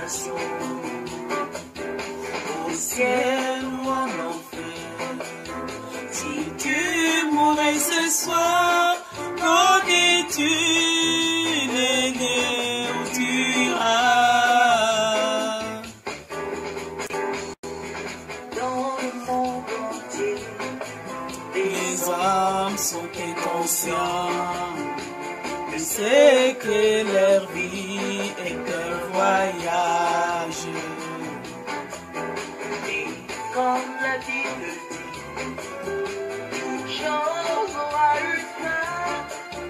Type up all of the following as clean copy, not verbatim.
au ciel ou en enfer. Si tu mourais ce soir, connais-tu les lieux où tu iras? Dans le monde entier, les hommes sont inconscients. C'est que leur vie est un voyage. Et comme la Bible dit, toute chose aura une fin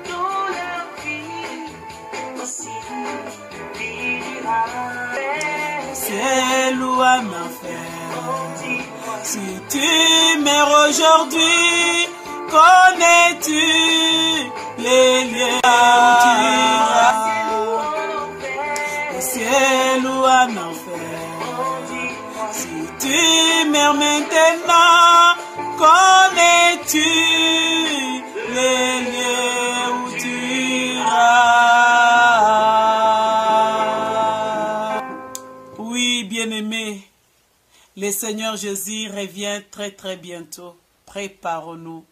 dans leur vie, aussi finira. Ciel ou un enfer, si tu meurs aujourd'hui, connais-tu les lieux où tu iras? Au ciel ou en enfer. Si tu meurs maintenant, connais-tu les lieux où tu iras? Oui, bien-aimés, le Seigneur Jésus revient très très bientôt. Préparons-nous.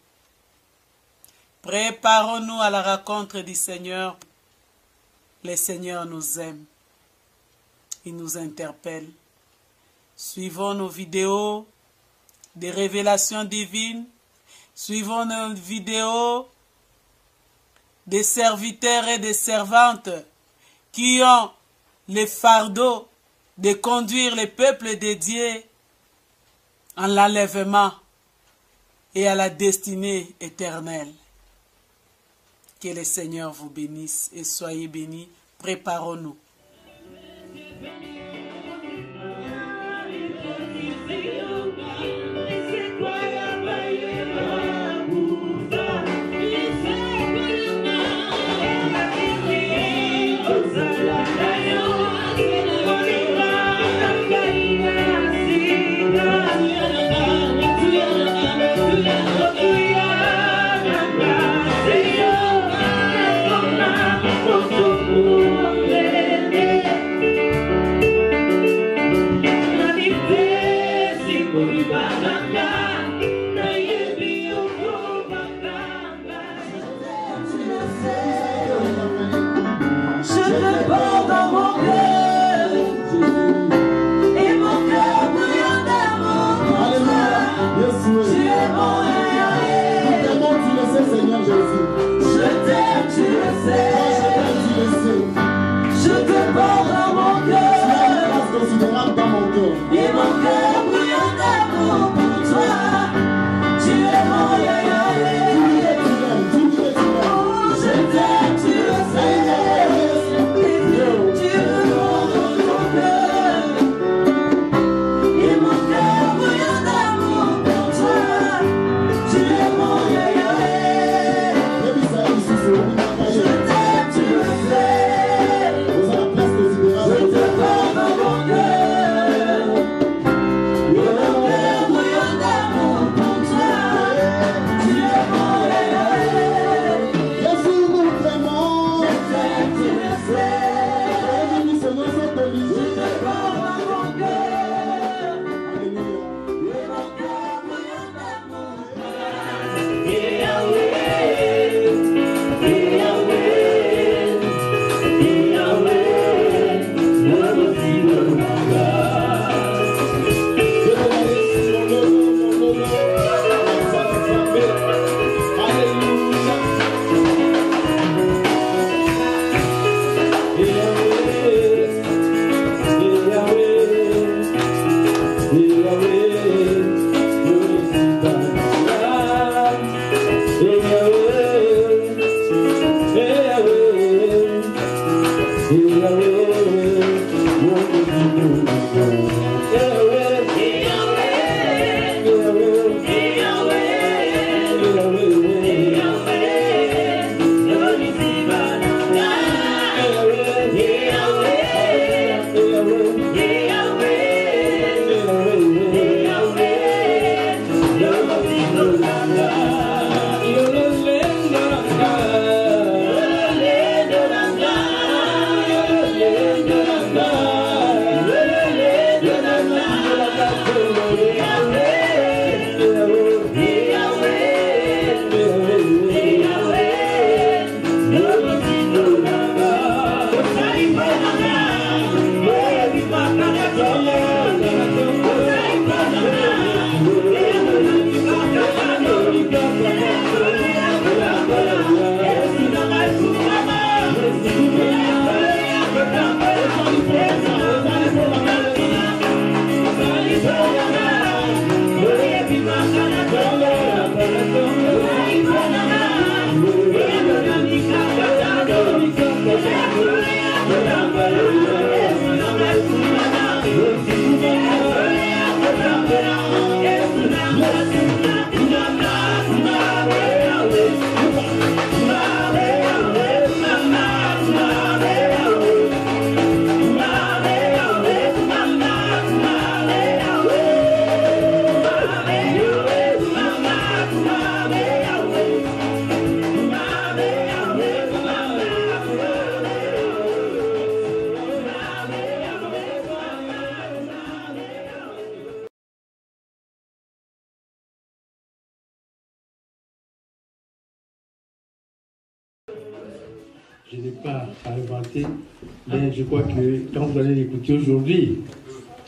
Préparons-nous à la rencontre du Seigneur. Le Seigneur nous aime. Il nous interpelle. Suivons nos vidéos des révélations divines. Suivons nos vidéos des serviteurs et des servantes qui ont le fardeau de conduire le peuple de Dieu en l'enlèvement et à la destinée éternelle. Que le Seigneur vous bénisse et soyez bénis. Préparons-nous. Je n'ai pas à inventer, mais je crois que quand vous allez l'écouter aujourd'hui,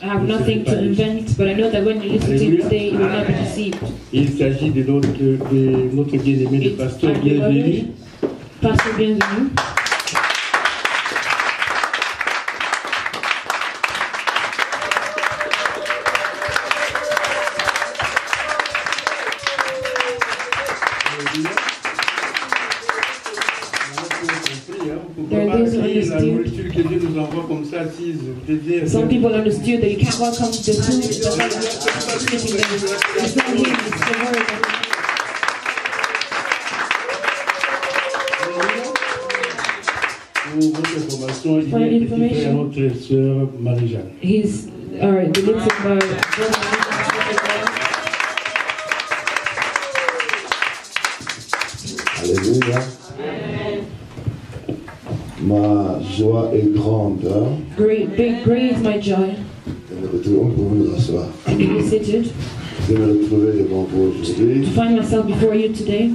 I have nothing to invent, but I know that when you listen to it today, you will not be deceived. il s'agit de notre bien-aimé, le pasteur bienvenu. Pasteur bienvenu. Some people understood that you can't welcome the food. That's why you have to start sitting there. It's not him, it's the word. For your information, notre sœur Marie-Jeanne. He's alright. The lips of our Alléluia. Ma joie est grande. Great is my joy. On peut vous rasseoir. To be seated. De me retrouver devant vous aujourd'hui. To find myself before you today.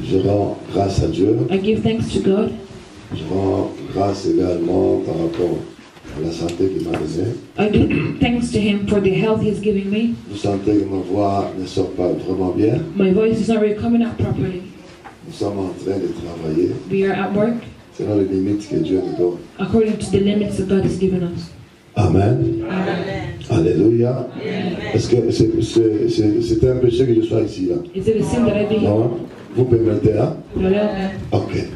Je rends grâce à Dieu. I give thanks to God. Je rends grâce également par rapport à la santé qu'il m'a donnée. I give thanks to Him for the health He's giving me. Vous sentez que ma voix ne sort pas vraiment bien. My voice is not really coming out properly. Nous sommes en train de travailler. We are at work. Selon les limites que Dieu nous donne. According to the limits that God has given us. Amen. Amen. Alléluia. Est-ce que c'est un péché que je sois ici là? Is it a sin that I be here? Non. Vous permettez, hein? Ok.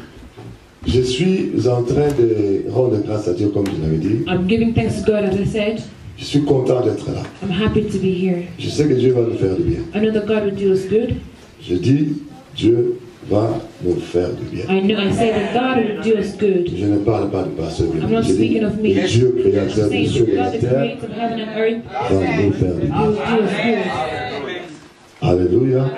Je suis en train de rendre grâce à Dieu comme je l'avais dit. I'm giving thanks to God as I said. Je suis content d'être là. I'm happy to be here. Je sais que Dieu va nous faire du bien. I know that God will do us good. Je dis, Dieu va nous faire du bien. I say that God will do us good. Je ne parle pas du pasteur. I'm not speaking of me. Dieu créateur des cieux et de la terre va nous faire du bien. Alléluia.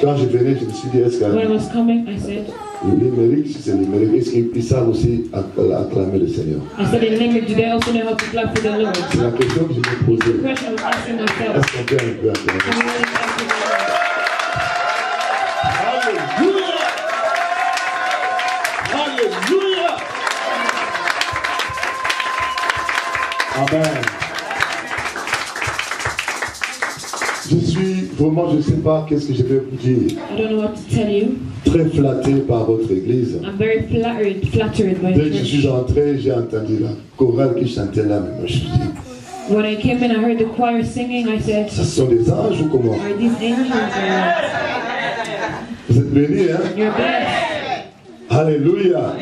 Quand je venais, je me suis dit, est-ce que le limérique, si c'est le limérique, est-ce qu'ils savent aussi acclamer le Seigneur? C'est la question que je me posais. Est-ce qu'on peut un peu acclamer? Alléluia! Amen. Je suis vraiment, je ne sais pas qu'est-ce que je vais vous dire. I don't know what to tell you. Très flatté par votre église. I'm very flattered by Dès que je suis entré, j'ai entendu la chorale qui chantait là, mais moi je suis dit. When I came in, I heard the choir singing. I said, ce sont des anges ou comment? Are these angels? Vous êtes bénis, hein? You're blessed. Alléluia.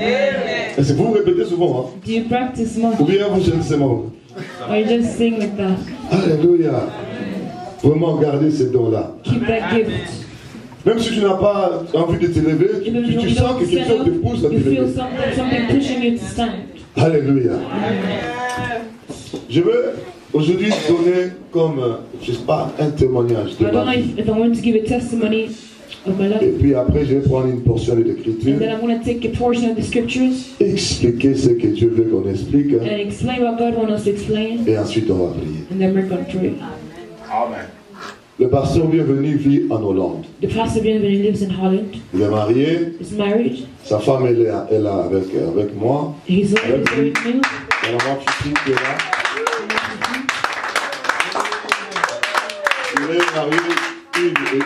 Est-ce que vous répétez souvent? Hein? Do you practice more? Ou bien vous chantez seulement? Or you just sing like that? Alléluia. Vraiment garder ce don-là. Keep that gift. Même si tu n'as pas envie de te lever, tu sens que quelque chose te pousse à te lever. Something pushing you to stand. Alléluia. Je veux aujourd'hui donner comme, je ne sais pas, un témoignage de ma vie. If I want to give a testimony of my life. Et puis après, je vais prendre une portion de l'écriture. And then I'm going to take a portion of the scriptures. Expliquer ce que Dieu veut qu'on explique. And explain what God wants us to explain. Et ensuite, on va prier. And then we're going to pray. Amen. Le pasteur bienvenu vit en Hollande. The pastor bienvenu lives in Holland. Il est marié. He's married. Sa femme elle est là avec moi. His wife is with me. Et la fille qui est là. Il est marié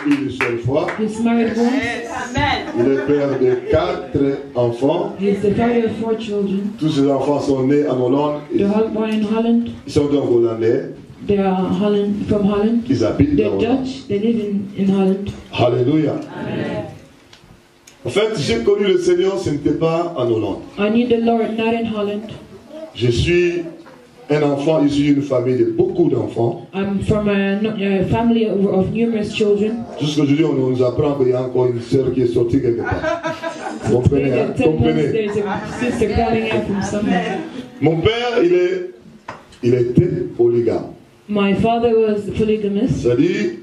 une seule fois. He's married once. Il est père de 4 enfants. He's the father of 4 children. Tous ces enfants sont nés en Hollande. They're all born in Holland. Ils sont donc hollandais. They are from Holland. Ils habitent They're dans Dutch. They live in Holland. Alléluia. En fait, j'ai connu le Seigneur, ce n'était pas en Hollande. I knew the Lord not in Holland. Je suis un enfant issu d'une famille de beaucoup d'enfants. I'm from a family of numerous children. Jusqu'aujourd'hui, on nous apprend qu'il y a encore une sœur qui est sortie quelque part. Comprenez, hein? Comprenez. There's a sister coming out from somewhere. Mon père, il était polygame. My father was polygamous. C'est-à-dire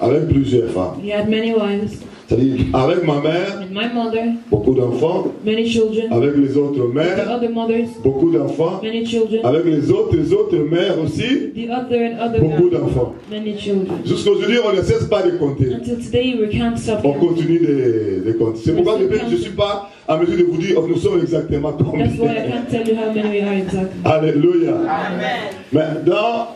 avec plusieurs femmes. He had many wives. C'est-à-dire, avec ma mère, and my mother, beaucoup d'enfants. many children. Avec les autres The mères, other mothers, beaucoup d'enfants. many children. Avec les autres mères aussi, The other and other beaucoup mothers, d'enfants. many children. Jusqu'à aujourd'hui, on ne cesse pas de compter. Until today, we can't stop On counting. continue de compter. C'est pourquoi je ne suis pas en mesure de vous dire, nous sommes exactement combien. That's why I can't tell you how many we are exactly. Alléluia. Mais dans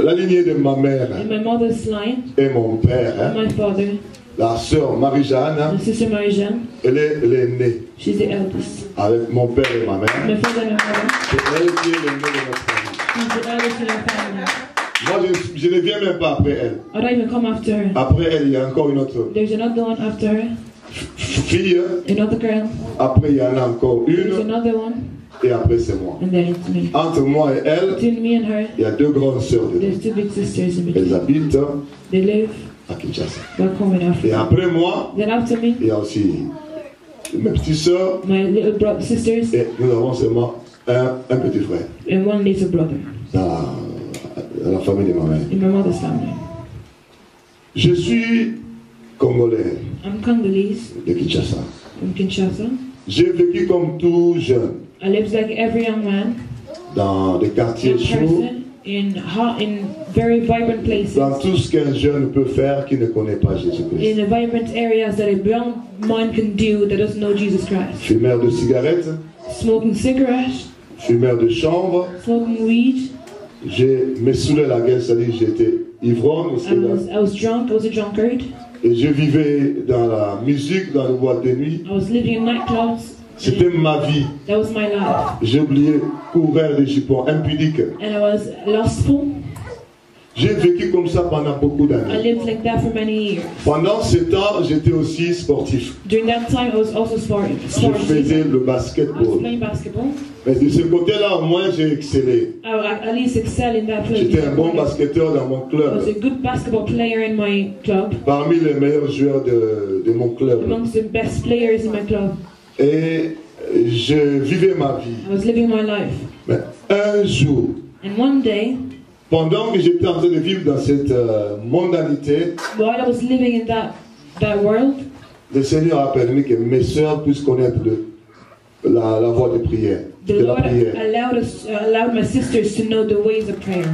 la lignée de ma mère In my mother's line, et mon père, my father, la sœur Marie-Jeanne, my sister Marie-Jeanne, elle est l'aînée. she's the eldest. Avec mon père et ma mère, My father and my mother, c'est elle qui est l'aînée de notre famille. she's the eldest in our family. Moi, je ne viens même pas après elle. I don't even come after her. Après elle, il y a encore une autre There's another one after her, fille. another girl, Après, il y en a encore there's une. another one, Et après, c'est moi. and then it's me. Entre moi et elle, Between me and her, il y a deux grandes sœurs dedans. there's two big sisters in Elles between. habitent They live à Kinshasa. back home in Et Africa. après moi, Then after me, il y a aussi mes petites sœurs. my little sisters Et nous avons seulement un petit frère and one little brother dans la famille de ma mère. in my mother's family. Je suis congolais I'm Congolese de Kinshasa. from Kinshasa. J'ai vécu comme tout jeune I lived like every young man, dans des quartiers young chauds, person, in very vibrant places, dans tout ce qu'un jeune peut faire qui ne connaît pas Jésus-Christ. in the vibrant areas that a young man can do that doesn't know Jesus Christ. Fumeur de cigarettes, Smoking cigarettes, fumeur de chanvre. smoking weed. Je me saoulais la gueule, c'est-à-dire j'étais ivrogne aussi. I was drunk. I was a drunkard. Et je vivais dans la musique, dans les boîtes de nuit. I was living in nightclubs. C'était ma vie. That was my life. J'ai oublié courir des jupons impudiques. And I was lustful. J'ai vécu comme ça pendant beaucoup I d'années. lived like that for many years. Pendant ce temps, j'étais aussi sportif. During that time, I was also sporty. Je faisais le I was basketball. playing basketball. Mais de ce côté-là, au moins, j'ai excellé. I at least excel in that place. J'étais un bon basketteur dans mon I was club. a good basketball player in my club. Parmi les meilleurs joueurs de mon club. Amongst the best players in my club. Et je vivais ma vie. I was living my life. Mais un jour, And one day, pendant que j'étais en train de vivre dans cette mondanité, while I was living in that world, le Seigneur a permis que mes sœurs puissent connaître la voie de prière. the De la Lord prière. allowed my sisters to know the ways of prayer.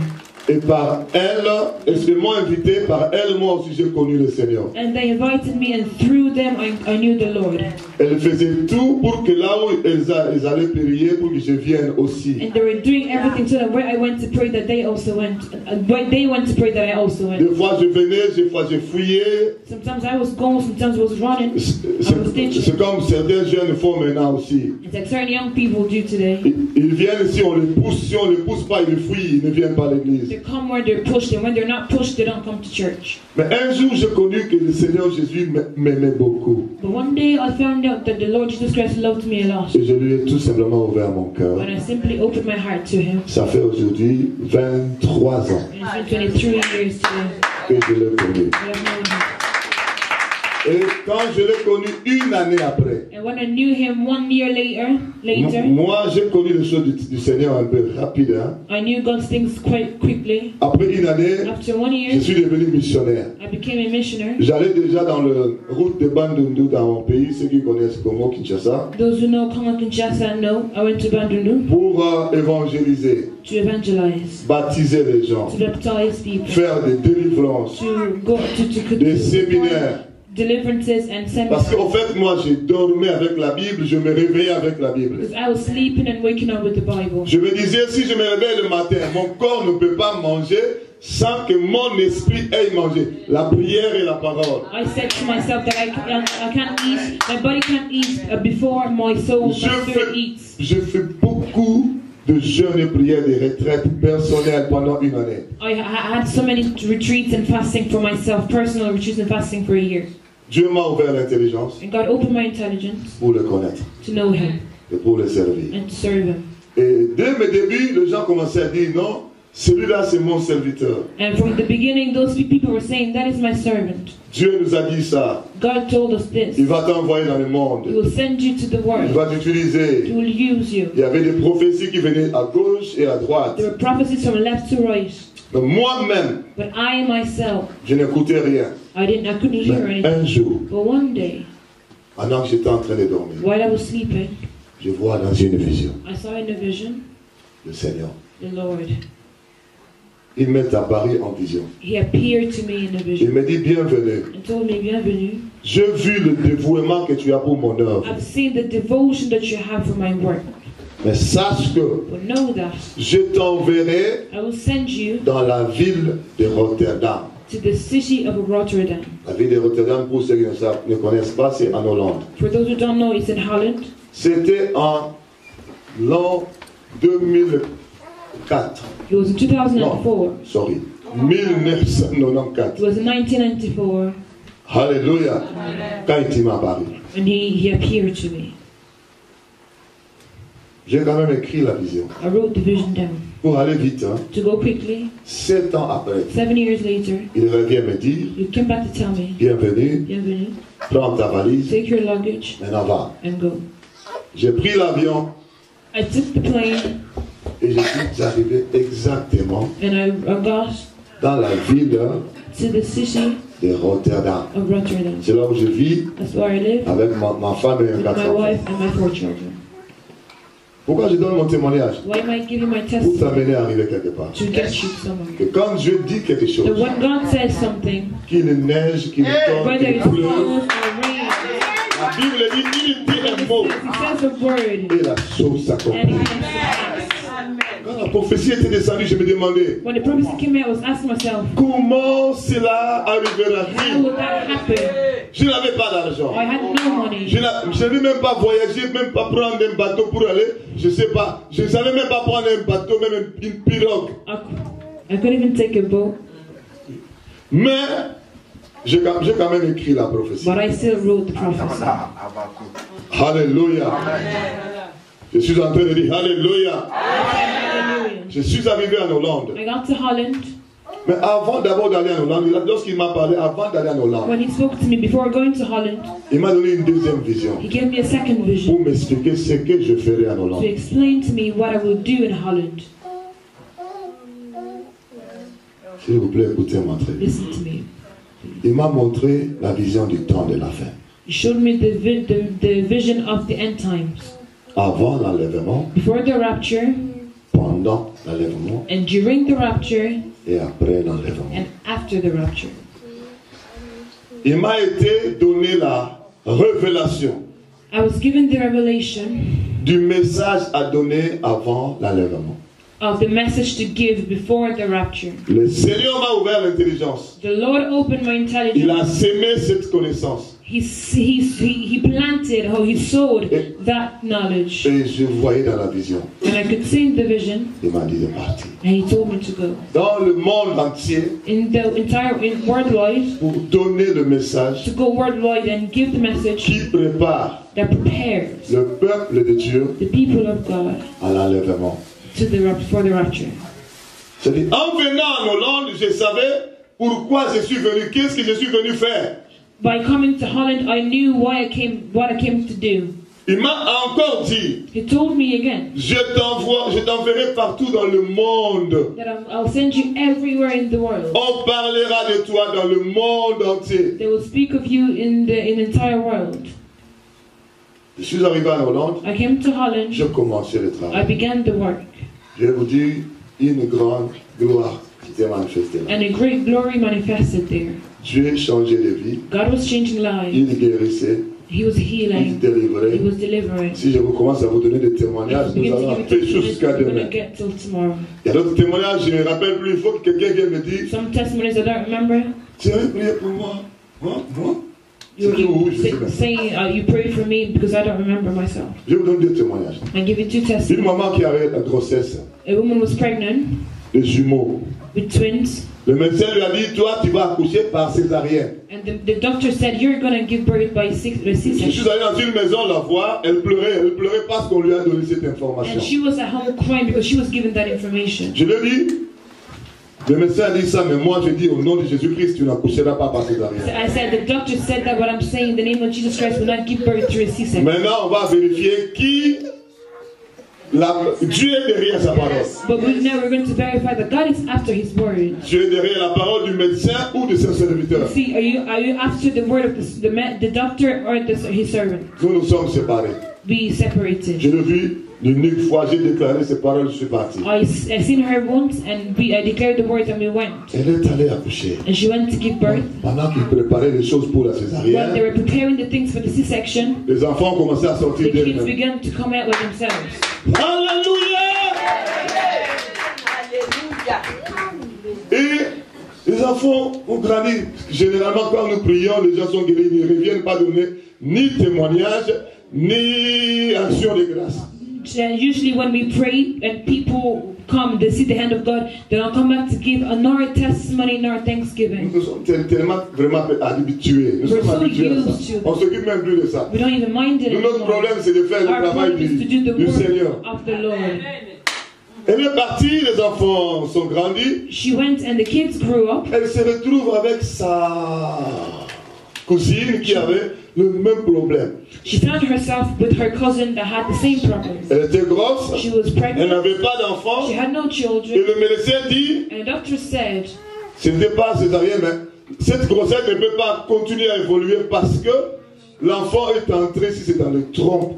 Et par elle, et je m'ont invité, par elle, moi aussi j'ai connu le Seigneur. And they invited me, and through them I knew the Lord. Elle faisait tout pour que là où elles allaient prier, pour que je vienne aussi. And they were doing everything so that where I went to pray, that they also went. Where they went to pray, that I also went. Des fois je venais, des fois je fouillais. Sometimes I was gone, sometimes I was running. I was ditching. C'est comme certains jeunes font maintenant aussi. It's like certain young people do today. Ils viennent, si on les pousse pas, ils fuient, ils ne viennent pas à l'église. They come where they're pushed, and when they're not pushed, they don't come to church. Mais un jour, j'ai connu que le Seigneur Jésus m'aimait beaucoup. But one day I found out that the Lord Jesus Christ loved me a lot. Et je lui ai tout simplement ouvert mon cœur. When I simply opened my heart to Him. Ça fait aujourd'hui 23 ans And it's been 23 years today. que je l'ai connu. that I've known Him. Et quand je l'ai connu une année après, And when I knew Him 1 year later, moi j'ai connu les choses du Seigneur un peu rapide. Hein? I knew God's things quite quickly. Après une année, After 1 je year, suis devenu missionnaire. I became a missionary. J'allais déjà dans la route de Bandundu dans mon pays, ceux qui connaissent Congo, Kinshasa, Those who know Congo Kinshasa know I went to Bandundu pour évangéliser, to evangelize, baptiser les gens, to baptize people, faire des délivrances, to go to des séminaires. deliverances and Parce seminars. qu'en fait, moi, j'ai dormi avec la Bible, je me réveillais avec la Bible. Because I was sleeping and waking up with the Bible. Je me disais, si je me réveille le matin, mon corps ne peut pas manger sans que mon esprit ait mangé. La prière et la parole. I said to myself that I can't eat, my body can't eat before my soul, my spirit eats. Je fais beaucoup de jeûnes et prières, de retraites personnelles pendant une année. I had so many retreats and fasting for myself, personal retreats and fasting for a year. Dieu m'a ouvert l'intelligence And God opened my intelligence pour le connaître to know Him et pour le servir. and to serve Him. Et dès mes débuts, les gens commençaient à dire non, celui-là c'est mon serviteur. And from the beginning, those people were saying, that is my servant. Dieu nous a dit ça. God told us this. Il va t'envoyer dans le monde. He will send you to the Il world. va t'utiliser. He will use you. Il y avait des prophéties qui venaient à gauche et à droite. There were prophecies from left to right. Mais moi-même, je n'écoutais rien. I couldn't hear anything. Un jour, but one day, pendant que j'étais en train de dormir, while I was sleeping, je vois dans une vision, I saw in a vision, le Seigneur. The Lord. Il m'est apparu en vision. He appeared to me in a vision. Il me dit bienvenue. And told me bienvenue. J'ai vu le dévouement que tu as pour mon œuvre. I've seen the devotion that you have for my work. Mais sache que but know that je t'enverrai I will send you dans la ville de Rotterdam. To the city of Rotterdam. La ville de Rotterdam, pour ceux qui ne connaissent pas, c'est en Hollande. For those who don't know, it's in Holland. C'était en l'an 2004. It was in 2004. Non, sorry. 1994. It was in 1994. Hallelujah. Quand il m'a apparu. And he appeared to me. J'ai quand même écrit la vision. I wrote the vision down. Pour aller vite, hein, to go quickly, 7 ans après, 7 years later, il revient me dire, you came back to tell me, bienvenue, prends ta valise, take your luggage, maintenant va. And go. J'ai pris l'avion, I took the plane, et je suis arrivé exactement and I got dans la ville to the city de Rotterdam. Of Rotterdam. C'est là où je vis. That's where I live, avec ma femme et mes 4 enfants. My wife and my 4 children. Pourquoi je donne mon témoignage? Why am I giving my testimony? Pour t'amener à arriver quelque part. To get you somewhere. Que quand Dieu dit quelque chose, that when God says something, qu'il neige, qu'il tombe, qu'il pleut, la Bible dit, il dit un mot, et la chose s'accomplit. Quand la prophétie était descendue, je me demandais, when the prophecy came out, I was asking myself, comment cela arrivera-t-il? How would that happen? Je n'avais pas d'argent. I had no money. Je n'avais même pas voyagé, même pas prendre un bateau pour aller. Je ne sais pas. Je ne savais même pas prendre un bateau, même une pirogue. I couldn't even take a boat. Mais j'ai quand même écrit la prophétie. But I still wrote the prophecy. Alléluia. Je suis en train de dire Alléluia. Je suis arrivé en Hollande. I got to Holland. Mais avant d'abord d'aller en Hollande, lorsqu'il m'a parlé, avant d'aller en Hollande, when he spoke to me before going to Holland, il m'a donné une deuxième vision. He gave me a second vision. Pour m'expliquer ce que je ferai en Hollande. To explain to me what I will do in Holland. S'il vous plaît, écoutez-moi très bien. Listen to me. Il m'a montré la vision du temps de la fin. He showed me the vision of the end times. Avant l'enlèvement. Before the rapture. Pendant l'enlèvement. And during the rapture. Et après l'enlèvement. And after the rapture. Il m'a été donné la révélation. I was given the revelation. Du message à donner avant l'enlèvement. Of the message to give before the rapture. Le Seigneur m'a ouvert l'intelligence. The Lord opened my intelligence. Il a sémé cette connaissance. He planted, or he sowed that knowledge. Et je voyais dans la vision. And I could see in the vision. Il m'a dit de partir. And he told me to go. Dans le monde entier. In the entire worldwide. Pour donner le message. To go worldwide and give the message. Qui prépare. That prepares. Le peuple de Dieu. The people of God. À l'enlèvement. For the rapture. C'est-à-dire, en venant en Hollande, je savais pourquoi je suis venu, qu'est-ce que je suis venu faire. By coming to Holland, I knew what I came to do. Il m'a encore dit. He told me again. Je t'enverrai partout dans le monde. That I'll send you everywhere in the world. On parlera de toi dans le monde entier. They will speak of you in the entire world. Je suis arrivé en Hollande. I came to Holland. J'ai commencé le travail. I began the work. Je vais vous dire, une grande gloire s'était manifestée là. And a great glory manifested there. Dieu changeait de vie. God was changing lives. Il guérissait. He was healing. Il délivrait. He was delivering. Si je commence à vous donner des témoignages, nous allons faire jusqu'à demain. Il y a d'autres témoignages, je ne me rappelle plus, il faut que quelqu'un vienne me dire. Some testimonies I don't remember. Tu avais prié pour moi. Moi? Saying you prayed for me because I don't remember myself. Je vous donne 2 témoignages. I give you 2 testimonies. Une maman qui avait la grossesse. A woman was pregnant. Des jumeaux. With twins. Le médecin lui a dit, toi tu vas accoucher par césarienne. And the doctor said, you're going to give birth by C-section. Je suis allé dans une maison la voir, elle pleurait parce qu'on lui a donné cette information. And she was at home crying because she was given that information. Je lui ai dit, le médecin a dit ça, mais moi je dis au nom de Jésus-Christ, tu n'accoucheras pas par césarienne. I said, the doctor said that, but I'm saying in the name of Jesus Christ will not give birth through a C-section. Maintenant, on va vérifier qui Dieu est derrière sa parole. But now we're going to verify that God is after His word. Dieu est derrière la parole du médecin ou de son serviteur. See, are you after the word of the doctor or his servant? Nous sommes séparés. Be separated. Je l'ai vu l'unique fois, j'ai déclaré ces paroles, je suis parti. I seen her once and I declared the words and we went. Elle est allée accoucher. And she went to give birth. Pendant qu'ils préparaient les choses pour la césarienne, While they were preparing the things for the C-section, les enfants commençaient à sortir the kids d'eux-mêmes. began to come out with themselves. Alléluia! Et les enfants ont grandi. Généralement, quand nous prions, les gens sont guéris. Ils ne reviennent pas donner ni témoignage, ni action de grâce. Usually when we pray and people come, they see the hand of God, they don't come back to give nor a testimony nor thanksgiving. Nous sommes tellement vraiment habitués. Nous sommes habitués à ça. On ne s'occupe même plus de ça. We don't even mind it Notre problème, c'est de faire le travail du Seigneur. Of the Lord. Elle est partie, les enfants sont grandis. She went and the kids grew up. Elle se retrouve avec sa cousine qui avait le même problème. She found herself with her cousin that had the same problem. Elle était grosse. She was pregnant. Elle n'avait pas d'enfant. She had no children. Et le médecin dit, and the doctor said, ce n'était pas césarienne, mais cette grossesse ne peut pas continuer à évoluer parce que l'enfant est entré, si c'est dans le trompe.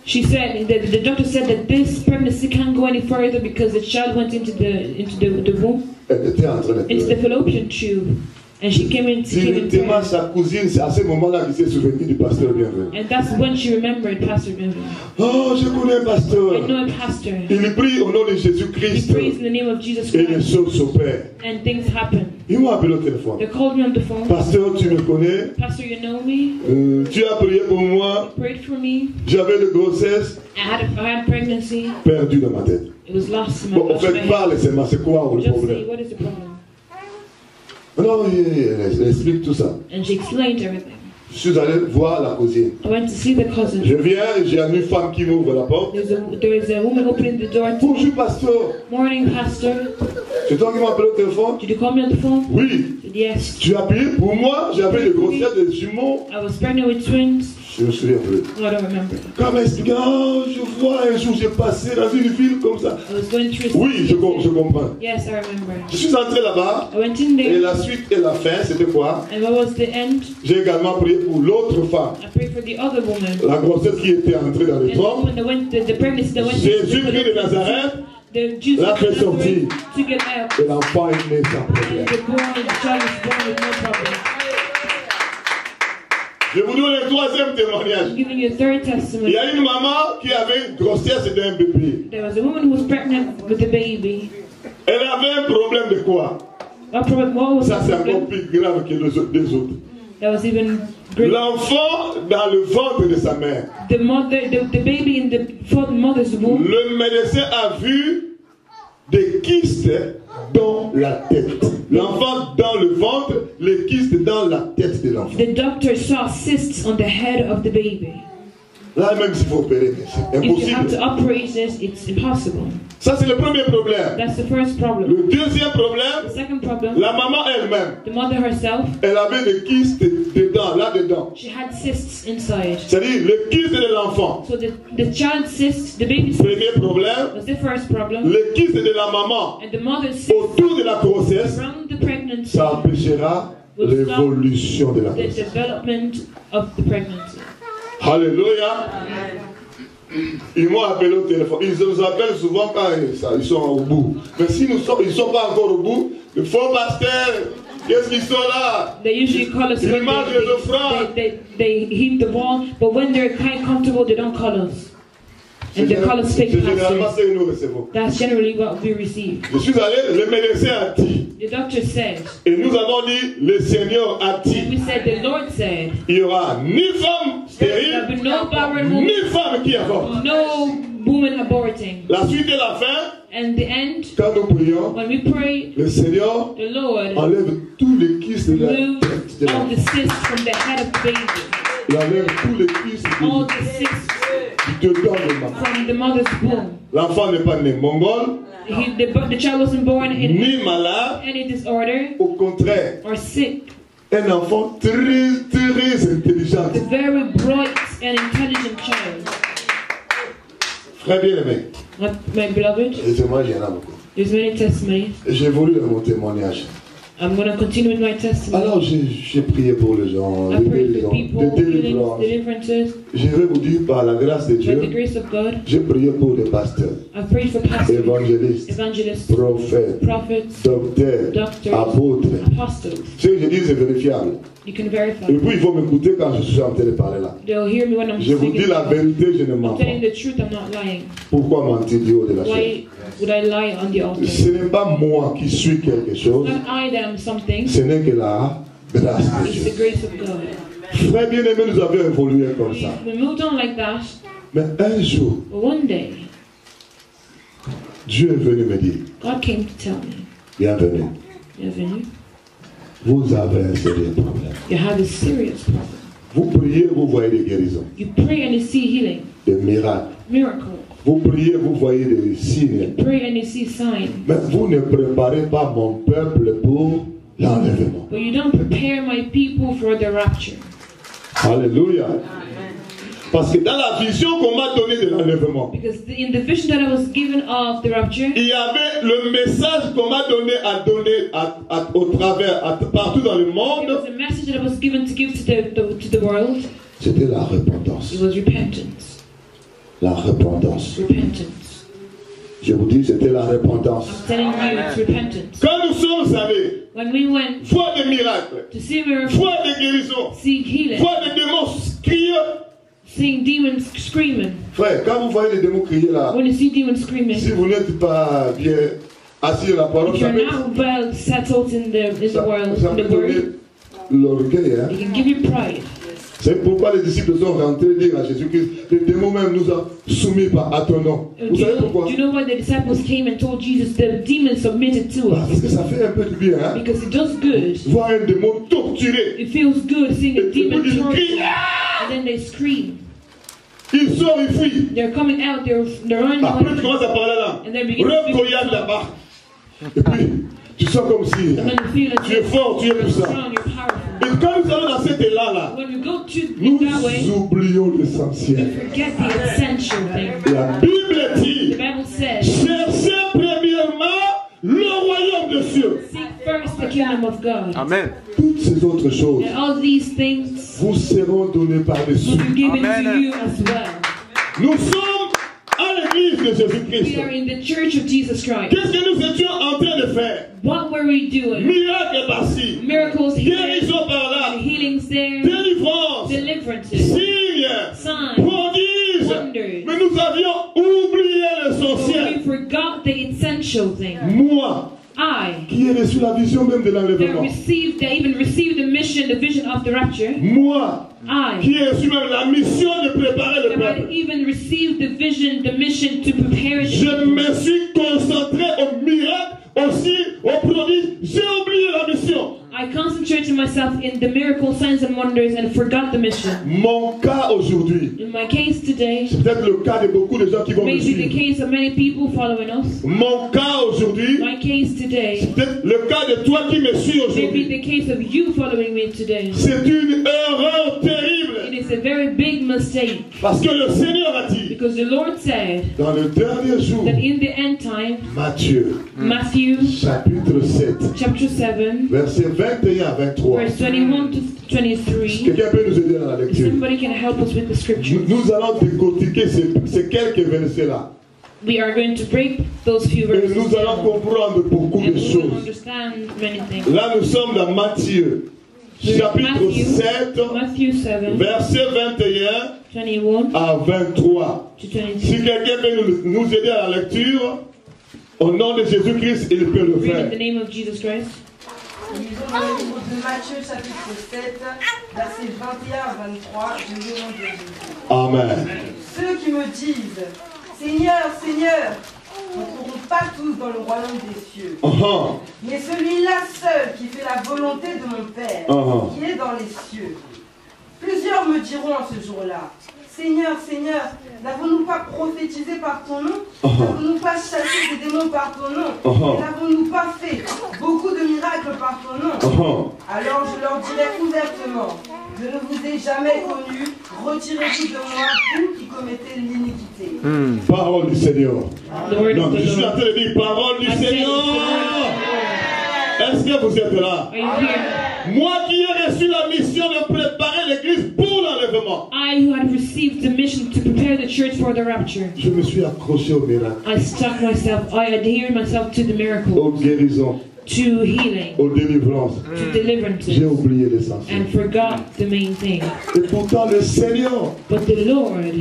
She said, the doctor said that this pregnancy can't go any further because the child went into the womb, Elle était en train de into the fallopian tube. And she came in directement sa cousine, c'est à ce moment-là qu'il s'est souvenu du pasteur Bienvenu. And that's when she remembered Pastor Bienvenu. Oh, je connais un pasteur. I know a pastor. Il prie au nom de Jésus-Christ. He prays in the name of Jesus Et Christ. les choses s'opèrent. And things happen. Ils m'ont appelé au téléphone. They called me on the phone. Pasteur, tu me connais? Pastor, you know me? Tu as prié pour moi. You prayed for me. J'avais une grossesse. I had pregnancy. Perdue dans ma tête. It was lost in my Bon, en fait, parle seulement. C'est quoi le Just problème? say, what is the problem? Non, elle explique tout ça. And she explained everything. Je suis allé voir la cousine. I went to see the cousin. Je viens, j'ai une femme qui m'ouvre la porte. There's a woman opening the door to me. Bonjour, pasteur. Morning, pastor. C'est toi qui m'as appelé au téléphone? Did you call me on the phone? Oui. I said, yes. Tu as prié pour moi? J'avais des grossesses de jumeaux. I was pregnant with twins. Je me souviens plus. Oh, I don't remember. Quand elle explique, oh, je vois un jour j'ai passé dans une ville comme ça. I was going through a Oui, je comprends. Yes, I remember. Je suis entré là-bas. I went in there. Et la suite et la fin, c'était quoi? And what was the end? J'ai également prié pour l'autre femme. I prayed for the other woman. La grossesse qui était entrée dans le And trompe. the pregnancy that went Jésus-Christ de Nazareth l'a fait sortir. took it out. Et l'enfant est né sans problème. The child was born with no problem. Je vous donne le troisième témoignage. I'm giving you a third Il testimony. y a une maman qui avait une grossesse d'un bébé. There was a woman who was pregnant with a baby. Elle avait un problème de quoi? What was Ça, c'est the encore problem? plus grave que les autres. That was even great. L'enfant dans le ventre de sa mère. The baby in the mother's womb. Le médecin a vu des kystes dans la tête. L'enfant dans le ventre, les kystes dans la tête de l'enfant. The doctor saw cysts on the head of the baby. Là, même s'il faut opérer, c'est If you have to impossible. operate this, it's impossible. Ça, c'est le premier problème. That's the first problem. Le deuxième problème, The second problem, la maman elle-même, the mother herself, elle avait des kystes dedans, là-dedans. she had cysts inside. C'est-à-dire le kyste de l'enfant. So the child's cyst, the baby's cyst, Premier problème, was the first problem. le kyste de la maman And the mother's cyst autour de la grossesse, around the pregnancy, ça empêchera l'évolution de la the grossesse. development of the pregnancy. Alléluia. Ils m'ont appelé au téléphone. Ils nous appellent souvent quand ils sont au bout. Mais si ils ne sont pas encore au bout, le faux pasteur, qu'est-ce qu'ils sont là? They usually call us when they hit the wall, but when they're kind of comfortable, they don't call us. And they call us fake généralement pastors. ce que nous recevons. That's generally what we receive. Je suis allé, le médecin a dit, The doctor said, et nous avons dit, le Seigneur a and dit, we said, the Lord said, il n'y aura ni femme there will stérile, be no barren woman, ni femme qui avorte. no woman aborting. La suite et la fin, And the end, quand nous prions, when we pray, le Seigneur the Lord enlève tous les kystes de la moves tête de all l'enfant. the cysts from the head of the baby, Il enlève tous les kystes all the cysts dedans de maman. from the mother's womb. L'enfant n'est pas né mongol, The child wasn't born in ni malade, any disorder au contraire, or sick. un enfant très, très intelligent. The very bright and intelligent child. Frère bien-aimé. My beloved, Et c'est moi, il y en a beaucoup. there's many testimonies. J'évolue dans mon témoignage. I'm going to continue with my testimony. Alors j'ai prié pour les gens, I des pray for guérisons, people, des healings, délivrances. deliverances. Je vais vous dire par la grâce de By the Dieu, grace of God, j'ai prié pour des pasteurs, I've prayed for pastors, évangélistes, evangelists, prophètes, prophets, docteurs, doctors, apôtres. apostles. Ce que je dis, c'est vérifiable. You can verify. Et puis il faut m'écouter quand je suis en train de parler là. They'll hear me when I'm Je vous speaking. dis la vérité, je ne mens I'm pas. telling the truth, I'm not lying. Pourquoi mentir du haut de la chair? Why would I lie on the altar? Ce n'est pas moi qui suis quelque chose, It's not I that am something. ce n'est que la grâce de It's Dieu. the grace of God. Frère bien-aimé, nous avions évolué comme ça. We moved on like that, Mais un jour, but one day, Dieu est venu me dire, God came to tell me, bienvenue, bienvenue, vous avez un sérieux problème. you have a serious problem. Vous priez, vous voyez des guérisons, You pray and you see healing, des miracles. miracle. Vous priez, vous voyez des signes. Pray and you see signs. Mais vous ne préparez pas mon peuple pour l'enlèvement. But you don't prepare my people for the rapture. Alléluia. Parce que dans la vision qu'on m'a donnée de l'enlèvement, Because in the vision that I was given of the rapture, il y avait le message qu'on m'a donné à donner au travers, partout dans le there monde. was a message that I was given to give to the world. C'était la repentance. It was repentance. La repentance. Repentance. Je vous dis, c'était la repentance. I'm telling you, it's repentance. Quand nous sommes allés When we went voir des miracles, to see miracles, voir des guérisons, see healing, voir des démons crier. seeing demons screaming. Frère, quand vous voyez les démons crier là, When you see demons screaming, si vous n'êtes pas bien assis à la parole, if ça you're peut, not well settled in the world, ça in peut the donner word, l'orgueil. Hein? it can give you pride. C'est pourquoi les disciples sont rentrés dire à Jésus-Christ, les démons même nous ont soumis à ton nom. Vous savez pourquoi? Do you know why the disciples came and told Jesus the demons submitted to Parce us? que ça fait un peu du bien. Hein? Because it does good. Voir un démon torturé. It feels good seeing a Et puis demon ils tortured, crient. and then they scream. Ils sortent, ils fuient. They're coming out, they're running Après tu away. commences à parler là. And then begin to speak. Rekoyade là-bas. Et puis tu sens comme si And then you feel tu es fort, tu es you're puissant. strong, you're powerful. Et quand nous allons dans cet élan-là, When we go to nous it that way, oublions l'essentiel. forget the essential thing. La Bible The dit, Bible says, cherchez premièrement le royaume de Dieu. seek first the kingdom of God. Amen. Toutes ces autres choses And all these things vous seront données par-dessus. will be given Amen. to you as well. Nous sommes à l'église de Jésus-Christ. We are in the church of Jesus Christ. Qu'est-ce que nous étions en train de faire? What were we doing? Miracle par-ci, Miracles here, guérison par-là, and healings there, délivrance, deliverances, signes, signs, prodiges. wonders. Mais nous avions oublié But we l'essentiel. forgot the essential thing. Moi, I, qui ai reçu la vision même de that l'enlèvement. even received the mission, the vision of the rapture. Moi, I, qui ai reçu même la mission de préparer le that had peuple. even received the vision, the mission to prepare the Je people. me suis concentré au miracle, aussi au prodige. J'ai oublié la mission. I concentrated myself in the miracle signs and wonders and forgot the mission. Mon cas aujourd'hui, In my case today, c'est peut-être le cas de beaucoup de gens qui vont me maybe the suivre. case of many people following us. Mon cas aujourd'hui, My case today, c'est peut-être le cas de toi qui me suis maybe aujourd'hui. the case of you following me today. C'est une erreur terrible. It is a very big mistake Parce que le Seigneur a dit, because the Lord said dans le dernier jour, that in the end time, Matthieu, Matthew chapitre 7, chapter 7, versets 21 à 23. verse 21 to 23, Quelqu'un peut nous aider dans la lecture. somebody can help us with the scripture. Nous allons décortiquer ces quelques versets-là. We are going to break those few Et verses nous allons down, comprendre beaucoup and de we will choses. understand many things. Là, nous sommes dans Matthieu, chapitre 7, Matthew 7, versets 21 21 à 23. to 22. Si quelqu'un peut nous aider à la lecture, au nom de Jésus-Christ, il peut le Read in faire. the name of Jesus Christ. Lisons dans le livre de Matthieu, chapitre 7, versets 21 à 23, du nom de Jésus. Amen. Ceux qui me disent, Seigneur, Seigneur, n'entreront pas tous dans le royaume des cieux, mais celui-là seul qui fait la volonté de mon Père, qui est dans les cieux. Plusieurs me diront en ce jour-là, Seigneur, Seigneur, n'avons-nous pas prophétisé par ton nom? N'avons-nous pas chassé des démons par ton nom? Et n'avons-nous pas fait beaucoup de miracles par ton nom, alors je leur dirai ouvertement, je ne vous ai jamais connu, retirez-vous de moi, vous qui commettez l'iniquité. Parole du Seigneur. Non, je suis en train de dire parole du Seigneur. Est-ce que vous êtes là? Moi qui ai reçu la mission de préparer l'église pour l'enlèvement. I who had received the mission to prepare the church for the rapture. Je me suis accroché au miracle. I stuck myself, I adhered myself to the miracle. Aux guérisons. To healing. Aux délivrances. To deliverances. J'ai oublié l'essentiel. And forgot the main thing. Et pourtant le Seigneur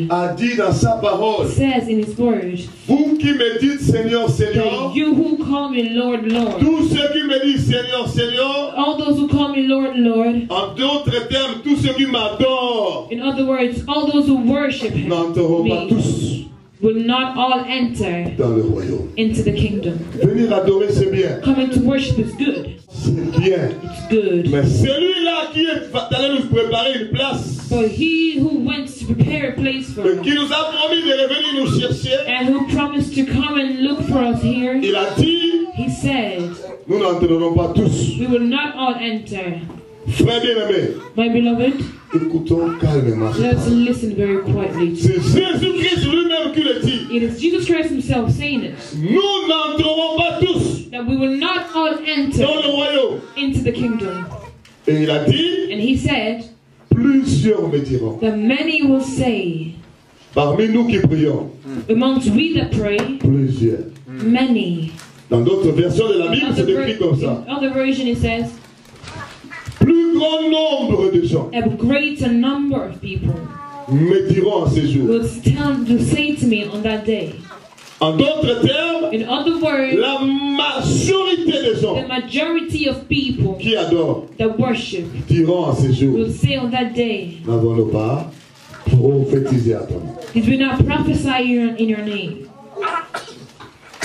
a dit dans sa parole, says in his word, vous qui me dites Seigneur, Seigneur, you who call me Lord, Lord, tous ceux qui me disent Seigneur, Seigneur, all those who call me Lord, Lord, en d'autres termes, tous ceux qui m'adorent, in other words, all those who worship him, n'entreront pas tous will not all enter dans le royaume. Into the kingdom. Venir adorer, c'est bien. Coming to worship is good. C'est bien. It's good. Mais celui-là qui est allé nous préparer une place, but he who went to prepare a place for us, qui nous a promis de revenir nous chercher, and who promised to come and look for us here, il a dit, he said, nous n'entrerons pas tous. We will not all enter. Frère bien-aimé, my beloved, écoutons calmement. Let's listen very quietly. C'est Jésus-Christ lui-même qui le dit. It is Jesus Christ himself saying it. Nous n'entrerons pas tous that we will not all enter dans le royaume. Into the kingdom. Et il a dit, and he said, plusieurs me diront. That many will say, parmi nous qui prions, amongst we that pray, plusieurs. Many. Dans d'autres versions de la Bible, c'est écrit comme ça. In other version it says, plus grand nombre de gens a greater number of people me diront en ces jours. Will say to me on that day. En d'autres termes, in other words, la majorité des gens the majority of people qui adorent that worship diront en ces jours. Will say on that day, n'avons-nous pas prophétisé à ton nom? Did we not prophesy in your name?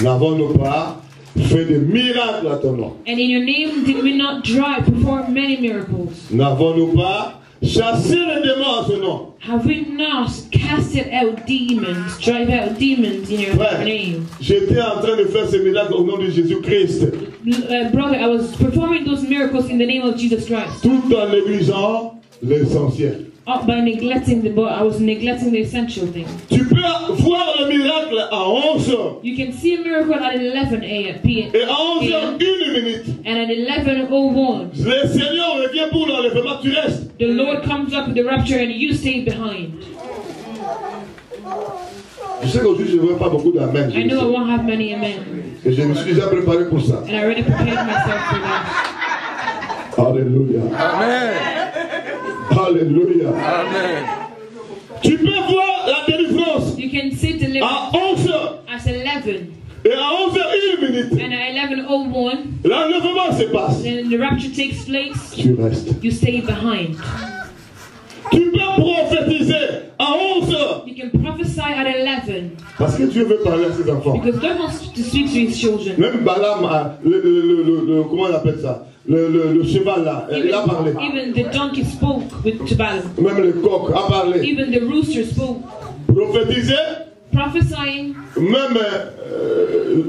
N'avons-nous pas fait des miracles à ton nom? And in your name did we not perform many miracles? N'avons-nous pas chassé les démons à ce nom? Have we not casted out demons, drive out demons in your name? J'étais en train de faire ces miracles au nom de Jésus-Christ. Brother, I was performing those miracles in the name of Jesus Christ. Tout en négligeant l'essentiel. By neglecting I was neglecting the essential thing. Tu peux voir le miracle à 11h. You can see a miracle at 11 p.m. Et à 11h, 1 minute. And at 11:01. Le Seigneur revient pour l'enlèvement, tu restes. The Lord comes up with the rapture and you stay behind. Je sais qu'aujourd'hui je ne veux pas beaucoup d'amen. I know I won't have many amen. Et je me suis déjà préparé pour ça. And I already prepared myself for that. Alléluia. Amen. Alléluia. Amen. Tu peux voir la délivrance. You can see deliverance à 11h. At 11. Et à 11h, 1 minute. And at 11:01. L'enlèvement se passe. Then the rapture takes place. Tu restes. You stay behind. Tu peux prophétiser à 11h. You can prophesy at 11. Parce que Dieu veut parler à ses enfants. Because God wants to speak to his children. Même Balaam, comment on appelle ça? Le cheval là, il a parlé. Even the donkey spoke to Balaam. Même le coq a parlé. Even the rooster spoke. Prophétiser. Prophesying. Même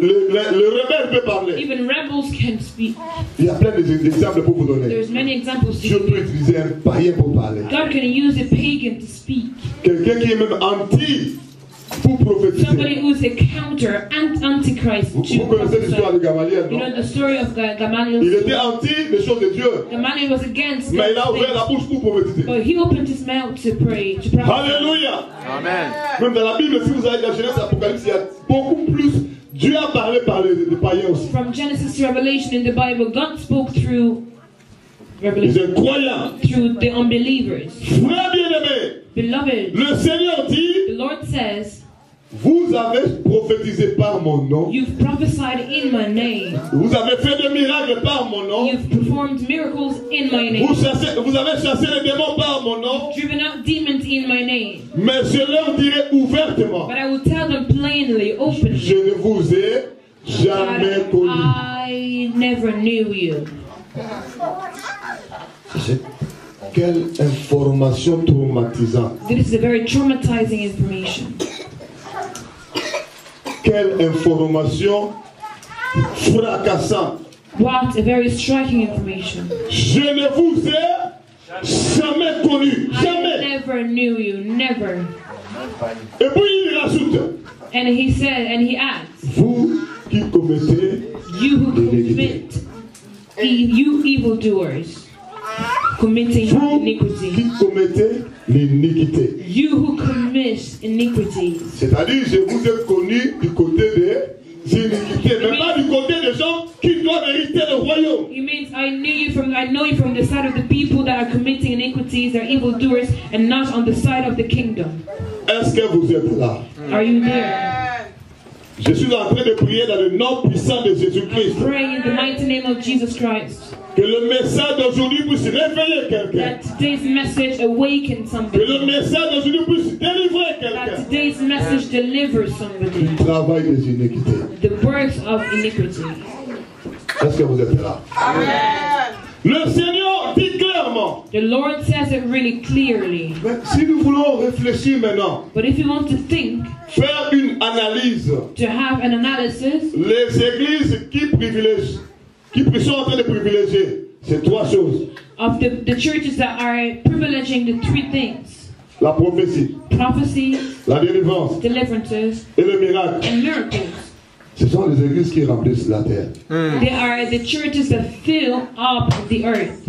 le rebelle peut parler. Even rebels can speak. Il y a plein d'exemples pour vous donner. There's many examples. Dieu peut utiliser un païen pour parler. God can use a pagan to speak. Quelqu'un qui est même anti pour prophétiser. Somebody who is a counter antichrist to vous connaissez l'histoire de Gamaliel, non? You know the story of Gamaliel. Il était anti les choses de Dieu. Gamaliel was against. Mais il a ouvert la bouche pour prophétiser. But he opened his mouth to pray, to prophesy. Alléluia. Amen. Même dans la Bible, si vous avez la Genèse, Apocalypse, il y a beaucoup plus. Dieu a parlé par les païens aussi. From Genesis to Revelation in the Bible, God spoke through les incroyants. Through the unbelievers. Frère bien-aimé. Beloved. Le Seigneur dit. The Lord says. Vous avez prophétisé par mon nom. You've prophesied in my name. Vous avez fait des miracles par mon nom. You've performed miracles in my name. Vous avez chassé les démons par mon nom. You've driven out demons in my name. Mais je leur dirai ouvertement. But I will tell them plainly, openly. Je ne vous ai jamais connu. I never knew you. Quelle information traumatisante. This is a very traumatizing information. Quelle information fracassante. What a very striking information. Je ne vous ai jamais connu. Jamais. I never knew you. Never. Et puis il rajoute. And he said, and he adds. Vous qui commettez you who commit, you evildoers, committing iniquity. Qui commettez l'iniquité. You who commit iniquities. C'est-à-dire, je vous ai connu du côté des iniquités, mais pas du côté des gens qui doivent hériter le royaume. It means I know you from the side of the people that are committing iniquities, they're evildoers, and not on the side of the kingdom. Est-ce que vous êtes là? Are you there? Je suis en train de prier dans le nom puissant de Jésus-Christ. Pray in the mighty name of Jesus Christ. Que le message d'aujourd'hui puisse réveiller quelqu'un. That today's message awakens somebody. Que le message d'aujourd'hui puisse délivrer quelqu'un. That today's message delivers somebody. Le travail des iniquités. The works of iniquity. Est-ce que vous êtes là? Amen. Le Seigneur dit clairement. The Lord says it really clearly. Mais si nous voulons réfléchir maintenant. But if you want to think. Faire une analyse. To have an analysis. Les églises qui privilégient. Qui sont en train de privilégier ces trois choses. Of the churches that are privileging the three things. La prophétie. Prophecy. La délivrance. Deliverances. Et le miracle. And miracles. Ce sont les églises qui remplissent la terre. They are the churches that fill up the earth.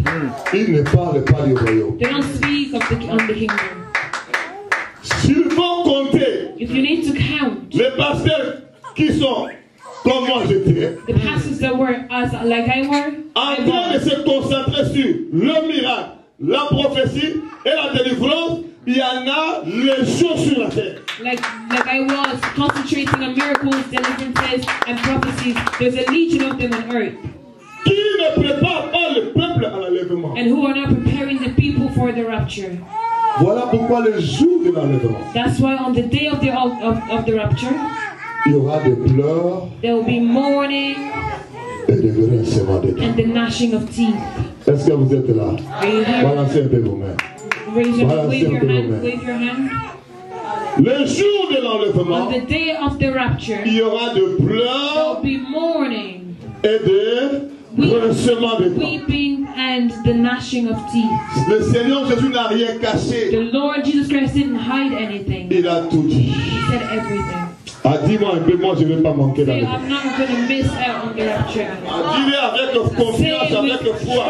Ils ne parlent pas du royaume. They don't speak of the kingdom. S'ils vont compter. If you need to count. Les pasteurs qui sont comme moi j'étais. The pastors that were like I were. En train de se concentrer sur le miracle, la prophétie et la délivrance, il y en a les choses sur la terre. Like I was concentrating on miracles, deliverances, and prophecies. There's a legion of them on earth. Qui ne prépare pas le peuple à l'enlèvement. And who are not preparing the people for the rapture. Voilà pourquoi le jour de l'enlèvement. That's why on the day of the rapture. Il y aura des pleurs. There will be mourning. Et des grincements de dents. And the gnashing of teeth. Est-ce que vous êtes là? Balancez un peu vos mains. Wave your hand. Le jour de l'enlèvement, on the day of the rapture, il y aura de pleurs be mourning et de grincements de dents. Weeping and the gnashing of teeth. Le Seigneur Jésus n'a rien caché. The Lord Jesus Christ didn't hide anything. Il a tout dit. He said everything. Ah, dis-moi un peu, moi je ne vais pas manquer Say, d'enlèvement. I'm not going to miss out on the rapture. Ah, dis-le avec confiance, avec foi.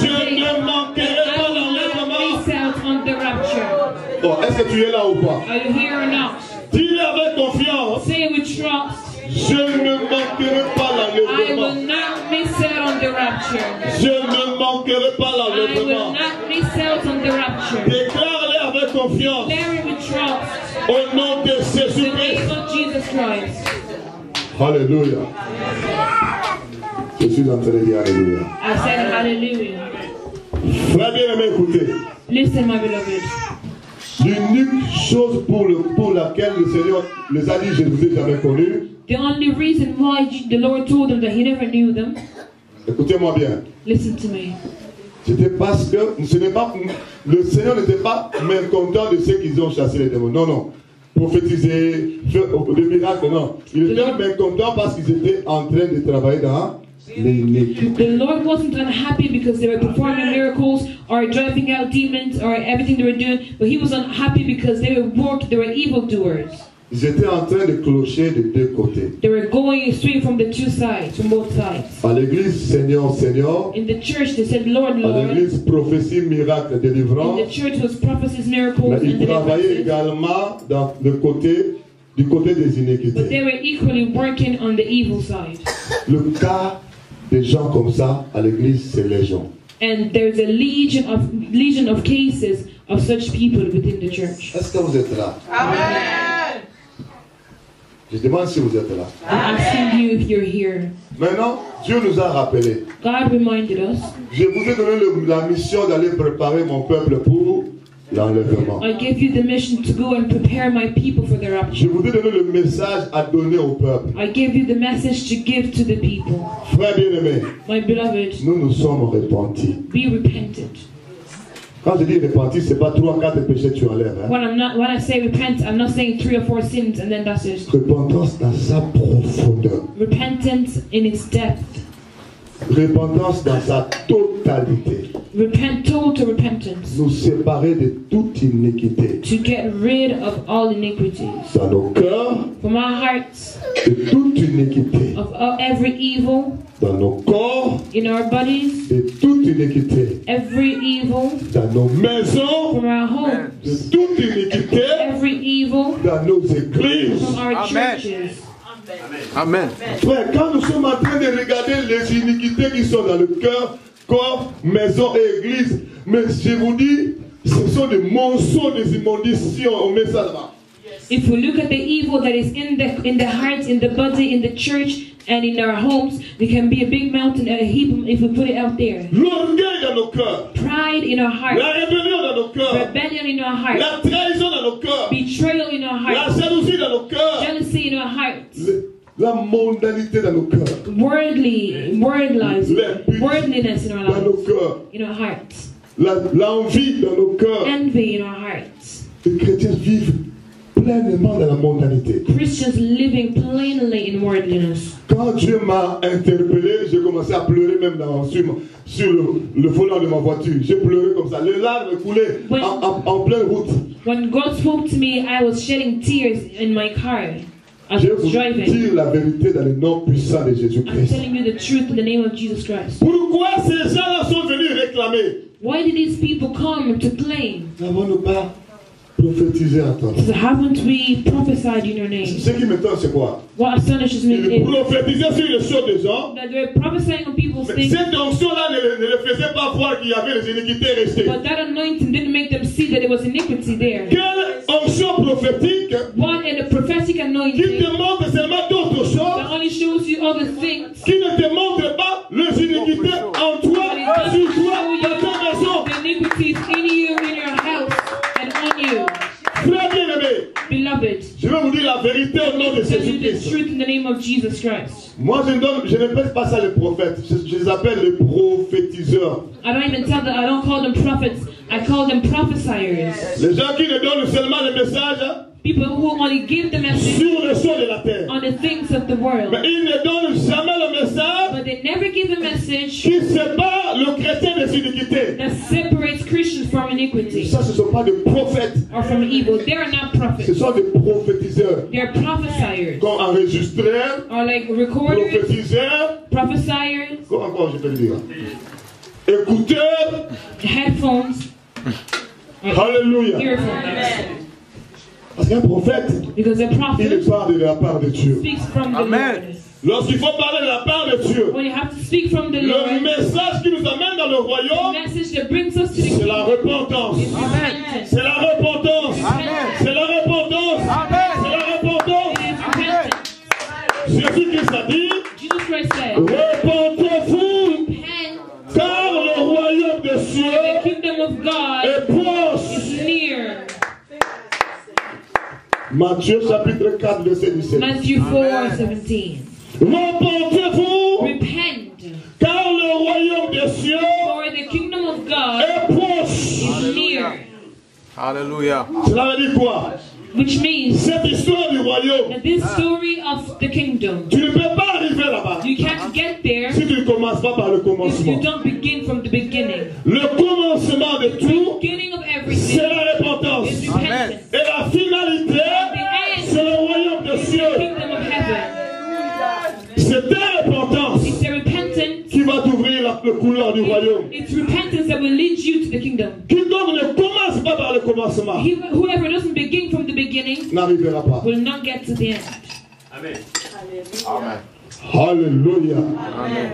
Je ne manquerai pas l'enlèvement. Oh, est-ce que tu es là ou pas? Are you here or not? Dis-le avec confiance. Say with trust. Je ne manquerai pas l'enlèvement. I will not miss out on the rapture. Je ne manquerai pas I will l'enlèvement. not miss out on the rapture. Déclare-le avec confiance. Declare it with trust. Au nom de In the Jésus-Christ. name of Jesus Christ. Alléluia. Je suis en train de dire Alléluia. I said hallelujah. Frère bien-aimé, écoutez. Listen, my beloved. L'unique chose pour laquelle le Seigneur les a dit, je ne vous ai jamais connus. The only reason why the Lord told them that He never knew them. Écoutez-moi bien. Listen to me. C'était parce que le Seigneur n'était pas mécontent de ceux qu'ils ont chassé les démons. Non, non. Prophétiser, faire des miracles, non. Il était mécontent parce qu'ils étaient en train de travailler dans l'iniquité. The Lord wasn't unhappy because they were performing miracles or driving out demons or everything they were doing, but He was unhappy because they were evildoers. Ils étaient en train de clocher des deux côtés. They were going straight from the two sides, from both sides. À l'église, Seigneur, Seigneur. In the church, they said, Lord, Lord. À l'église, prophétie, miracle, délivrance. In the church was prophecies, miracles, mais and ils travaillaient deliverances. également du côté des iniquités. But they were equally working on the evil side. Le cas des gens comme ça à l'église, c'est légion. And there's a legion of cases of such people within the church. Est-ce que vous êtes là? Amen. Je demande si vous êtes là. I'm asking you if you're here. Maintenant, Dieu nous a rappelé. God reminded us. Je vous ai donné la mission d'aller préparer mon peuple pour l'enlèvement. I gave you the mission to go and prepare my people for the Je rapture. vous ai donné le message à donner au peuple. I gave you the message to give to the people. Frère bien-aimé, My beloved, nous nous sommes repentis. be repentant. Quand je dis repentis, ce n'est pas 3 ou 4 péchés que tu enlèves. Hein? When I say repent, I'm not saying 3 or 4 sins and then that's it. Repentance dans sa profondeur. Repentance in its depth. Repentance dans sa totalité. Total repentance. Nous séparer de toute iniquité. To get rid of all iniquities. Dans nos cœurs. From our hearts. De toute iniquité. Of every evil. Dans nos corps. In our bodies. De toute iniquité. Every evil. Dans nos maisons. From our homes. De toute iniquité. Every evil. Dans nos églises. From our churches. Amen. Frère, quand nous sommes en train de regarder les iniquités qui sont dans le cœur, corps, maison et église, mais je vous dis, ce sont des monceaux, des immondices, on met ça là-bas. If we look at the evil that is in the heart, in the body, in the church, and in our homes, there can be a big mountain and a heap if we put it out there. L'orgueil dans nos cœurs. Pride in our heart. La rébellion dans nos cœurs. Rebellion in our heart. La trahison dans nos cœurs. Betrayal in our heart. La jalousie dans nos cœurs. Jealousy in our hearts. La mondanité dans nos cœurs. Worldliness in our lives. Dans nos cœurs. In our hearts. L'envie dans nos cœurs. Envy in our hearts. Les chrétiens vivent pleinement dans la mondanité. Christians living plainly in worldliness. Quand Dieu m'a interpellé, j'ai commencé à pleurer même sur le volant de ma voiture. J'ai pleuré comme ça. Les larmes coulaient en pleine route. When God spoke to me, I was shedding tears in my car. Je vais vous dire la vérité dans le nom puissant de Jésus-Christ. I'm telling you the truth in the name of Jesus Christ. Pourquoi ces gens-là sont venus réclamer? Why did these people come to claim? N'avons-nous pas prophétisé en ton nom? Haven't we prophesied in your name? Ce qui m'étonne, c'est quoi? What astonishes me Ils prophétisaient sur les choses des gens. That they're prophesying on people's things. Cette onction-là ne les faisait pas voir qu'il y avait les iniquités restées. But that anointing didn't make them see that there was iniquity there. Quelle onction prophétique? What in a prophetic anointing? Qui te montre seulement d'autres choses? That only shows you other things. Qui ne te montre pas les iniquités en toi, sur toi, dans ta maison. The iniquities in you, in your house, and on you. Frère bien-aimé, beloved, je vais vous dire la vérité au nom de Jésus-Christ. Moi, je n'appelle pas ça les prophètes. Je les appelle les prophétiseurs. I don't call them prophets. I call them prophesiers. Les gens qui ne donnent seulement le message. People who only give the message sur les choses de la terre. On the things of the world. Mais ils ne donnent jamais le message. But they never give a message qui sépare le chrétien des iniquités. That separates Christians from iniquity. Ça, ce ne sont pas des prophètes. Or from evil. They are not prophets. Ce sont des prophétiseurs. They are prophesiers. Comme enregistreurs. Or like recorders. Prophétiseurs. Prophesiers. Comment encore je peux le dire? Écouteurs. Headphones. Alléluia. Earphones. Parce qu'un prophète, il parle de la part de Dieu. Amen. Lorsqu'il faut parler de la part de Dieu, le message qui nous amène dans le royaume, c'est la repentance. C'est la repentance. C'est la repentance. C'est la repentance. Jésus-Christ a dit, repentez-vous, car le royaume des cieux est proche. Matthieu chapitre 4 verset 17. Matthew 4:17. Repentez-vous, repent, car le royaume des cieux for the kingdom of God est proche. Is near. Hallelujah. Cela veut dire quoi? Which means cette histoire du royaume, that this story of the kingdom, tu ne peux pas arriver là-bas. You can't get there si tu ne commences pas par le commencement. If you don't begin from the beginning. Le commencement de tout, c'est la repentance. Amen. Et la finalité, c'est le royaume des cieux. C'est ta repentance qui va t'ouvrir la couleur du royaume. It's repentance that will lead you to the kingdom. Quiconque ne commence pas par le commencement, whoever doesn't begin from the beginning, n'arrivera pas. Will not get to the end. Amen. Amen. Alléluia. Amen.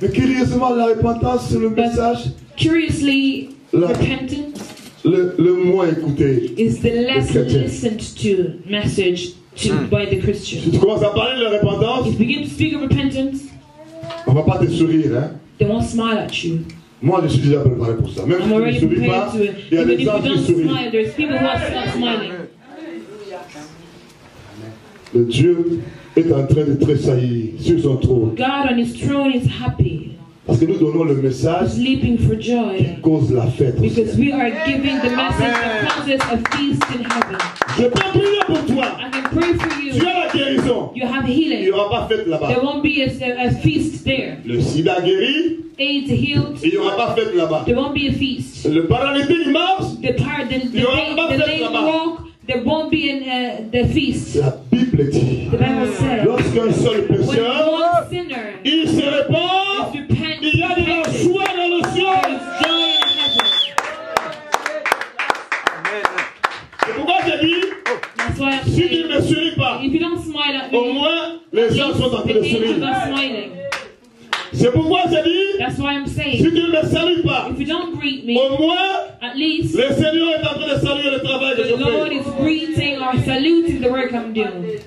Mais curieusement, la repentance, c'est le message. Curiously, repentance le moins écouté is the less listened to message by the Christian. Si tu commences à parler de la repentance, if you begin to speak of repentance, on va pas te sourire, hein? They won't smile at you. Moi, je suis déjà préparé pour ça. Même si tu ne souris pas, il y a des gens qui sourient. There's people who are smiling. Le Dieu est en train de tressaillir sur son trône. God on his throne is happy. Parce que nous donnons le message leaping for joy. Qui cause la fête. Because we are giving the message that causes a feast in heaven. Je peux prier pour toi. I can pray for you. Tu as la guérison. You have have Il n'y healing. aura pas fête là-bas. There won't be a feast there. Le sida guéri, AIDS healed. il n'y aura pas fête là-bas. There won't be a feast. Le paralytique il marche, The lame walk. There won't be the feast. la Bible dit, The Bible says, lorsqu'un seul when pécheur, one sinner il se répand, is repentant, il y a de la joie dans le there ciel. is joy in heaven. C'est pourquoi j'ai dit, That's why I'm si tu saying, ne me souris pas, if you don't smile at au me, moins les gens sont en train the de angels sourire. are smiling. C'est pourquoi j'ai dit, That's why I'm si saying, tu ne me salues pas, if you don't greet me, au moins at least le Seigneur est en train de saluer le travail que je the Lord fais. is greeting or saluting the work I'm doing.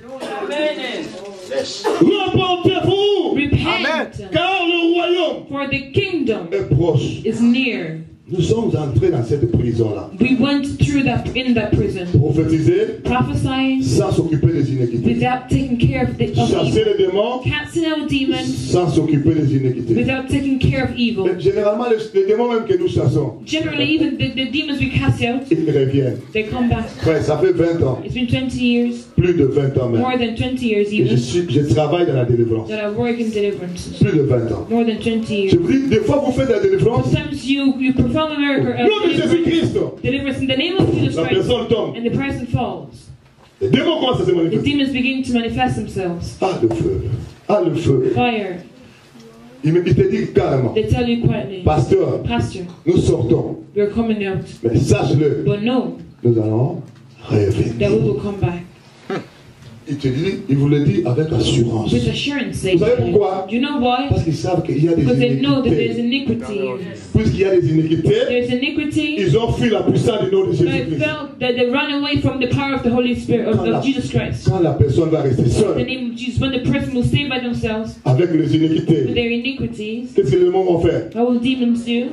Repentez-vous, Repent, car le royaume for the kingdom est proche. is near. Nous sommes entrés dans cette prison-là. We went through in that prison, Prophétiser prophesying sans s'occuper des inéquités. without taking care of Chasser evil, les démons casting out demons sans s'occuper des inéquités. without taking care of evil. Mais généralement, les démons même que nous chassons, Generally, even the demons we cast out, ils reviennent. they come back. Frère, ça fait 20 ans, It's been 20 years, plus de 20 ans même. more than 20 years Et even, je travaille dans la délivrance. that I work in deliverance. Plus de 20 ans. More than 20 Je years. vous dis, des fois vous faites la délivrance, Sometimes you perform a miracle nom de Jésus-Christ, deliverance in the name of Jesus la Christ, personne tombe. and the person falls. Les démons commencent à se The manifester. demons begin to manifest themselves. Ah, le feu. Ah, le feu. Fire. Il te dit carrément, They tell you quietly, pasteur, Pastor, nous sortons. we're coming out. Mais sache-le, But no, nous allons that we revenir. will come back. Il vous le dit avec assurance. With assurance, they Vous savez tell you. pourquoi? Do you know why? Parce qu'ils savent qu'il y a des Because they know that there's iniquités. iniquity. Puisqu'il y a des iniquités, There's iniquity. ils ont fui la puissance du nom de They Jésus-Christ. felt that they run away from the power of the Holy Spirit, of Jesus Christ. Quand la personne va rester In the seule name of Jesus, when the person will stay by themselves avec les with iniquités, their iniquities, qu'est-ce que les démons vont faire? what will demons do?